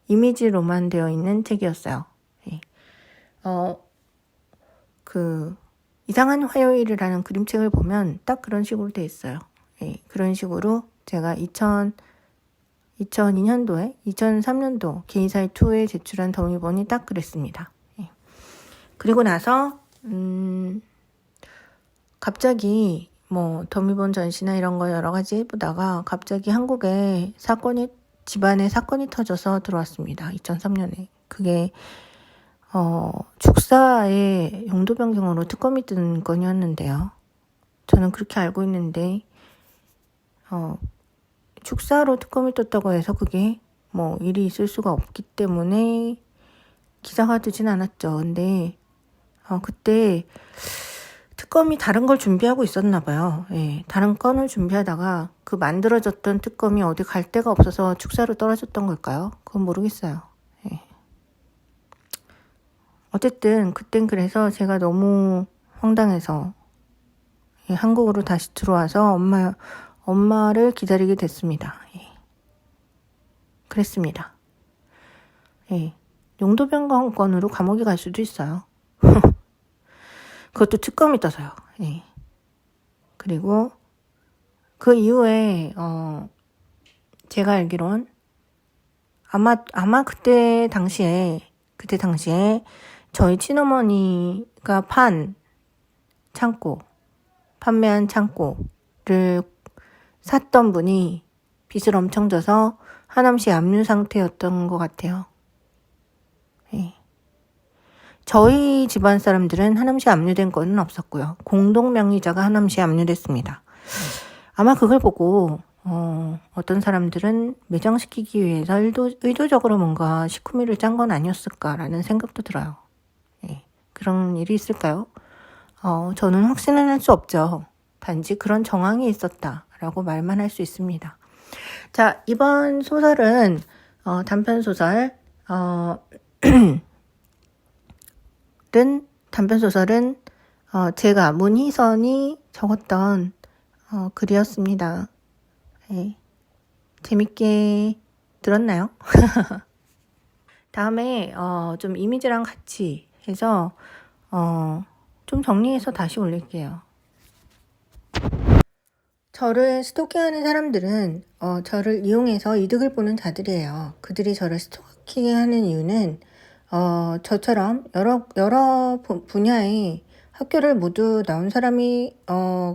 이미지로만 되어 있는 책이었어요. 예. 이상한 화요일이라는 그림책을 보면 딱 그런 식으로 되어 있어요. 예. 그런 식으로 제가 2002년도에 2003년도 게이사이 2에 제출한 더미본이 딱 그랬습니다. 예. 그리고 나서 갑자기 뭐 더미본 전시나 이런 거 여러 가지 해보다가 갑자기 한국에 집안에 사건이 터져서 들어왔습니다. 2003년에. 그게 축사의 용도 변경으로 특검이 뜬 건이었는데요. 저는 그렇게 알고 있는데 축사로 특검이 떴다고 해서 그게 뭐 일이 있을 수가 없기 때문에 기사가 뜨진 않았죠. 근데 그때 특검이 다른 걸 준비하고 있었나 봐요. 예, 다른 건을 준비하다가 그 만들어졌던 특검이 어디 갈 데가 없어서 축사로 떨어졌던 걸까요? 그건 모르겠어요. 예. 어쨌든 그땐 그래서 제가 너무 황당해서 한국으로 다시 들어와서 엄마를 기다리게 됐습니다. 예. 그랬습니다. 예. 용도 변경건으로 감옥에 갈 수도 있어요. 그것도 특검이 떠서요. 예. 그리고 그 이후에 제가 알기론 아마 그때 당시에 저희 친어머니가 판매한 창고를 샀던 분이 빚을 엄청 져서 하남시 압류 상태였던 것 같아요. 예. 저희 집안 사람들은 하남시 압류된 건은 없었고요. 공동명의자가 하남시에 압류됐습니다. 아마 그걸 보고 어떤 사람들은 매장시키기 위해서 의도적으로 뭔가 시쿠미를 짠 건 아니었을까라는 생각도 들어요. 예. 그런 일이 있을까요? 저는 확신은 할 수 없죠. 단지 그런 정황이 있었다라고 말만 할 수 있습니다. 자, 이번 소설은 단편소설은 제가 문희선이 적었던 글이었습니다. 네. 재밌게 들었나요? 다음에 좀 이미지랑 같이 해서 좀 정리해서 다시 올릴게요. 저를 스토킹하는 사람들은 저를 이용해서 이득을 보는 자들이에요. 그들이 저를 스토킹하는 이유는 저처럼 여러 분야의 학교를 모두 나온 사람이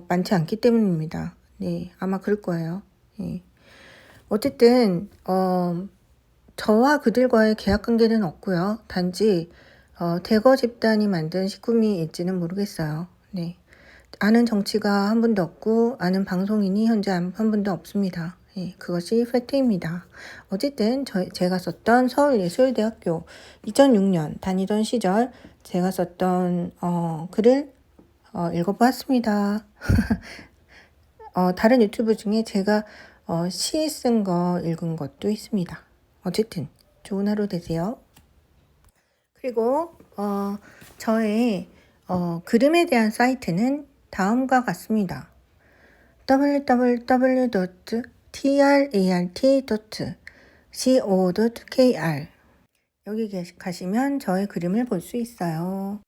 많지 않기 때문입니다. 네, 아마 그럴 거예요. 네. 어쨌든 저와 그들과의 계약 관계는 없고요. 단지 대거 집단이 만든 식구미일지는 모르겠어요. 네. 아는 정치가 한 분도 없고 아는 방송인이 현재 한 분도 없습니다. 예, 그것이 팩트입니다. 어쨌든 제가 썼던 서울예술대학교 2006년 다니던 시절 제가 썼던 글을 읽어보았습니다. 다른 유튜브 중에 제가 시 쓴 거 읽은 것도 있습니다. 어쨌든 좋은 하루 되세요. 그리고 저의 그림에 대한 사이트는 다음과 같습니다. www.trart.co.kr 여기 가시면 저의 그림을 볼 수 있어요.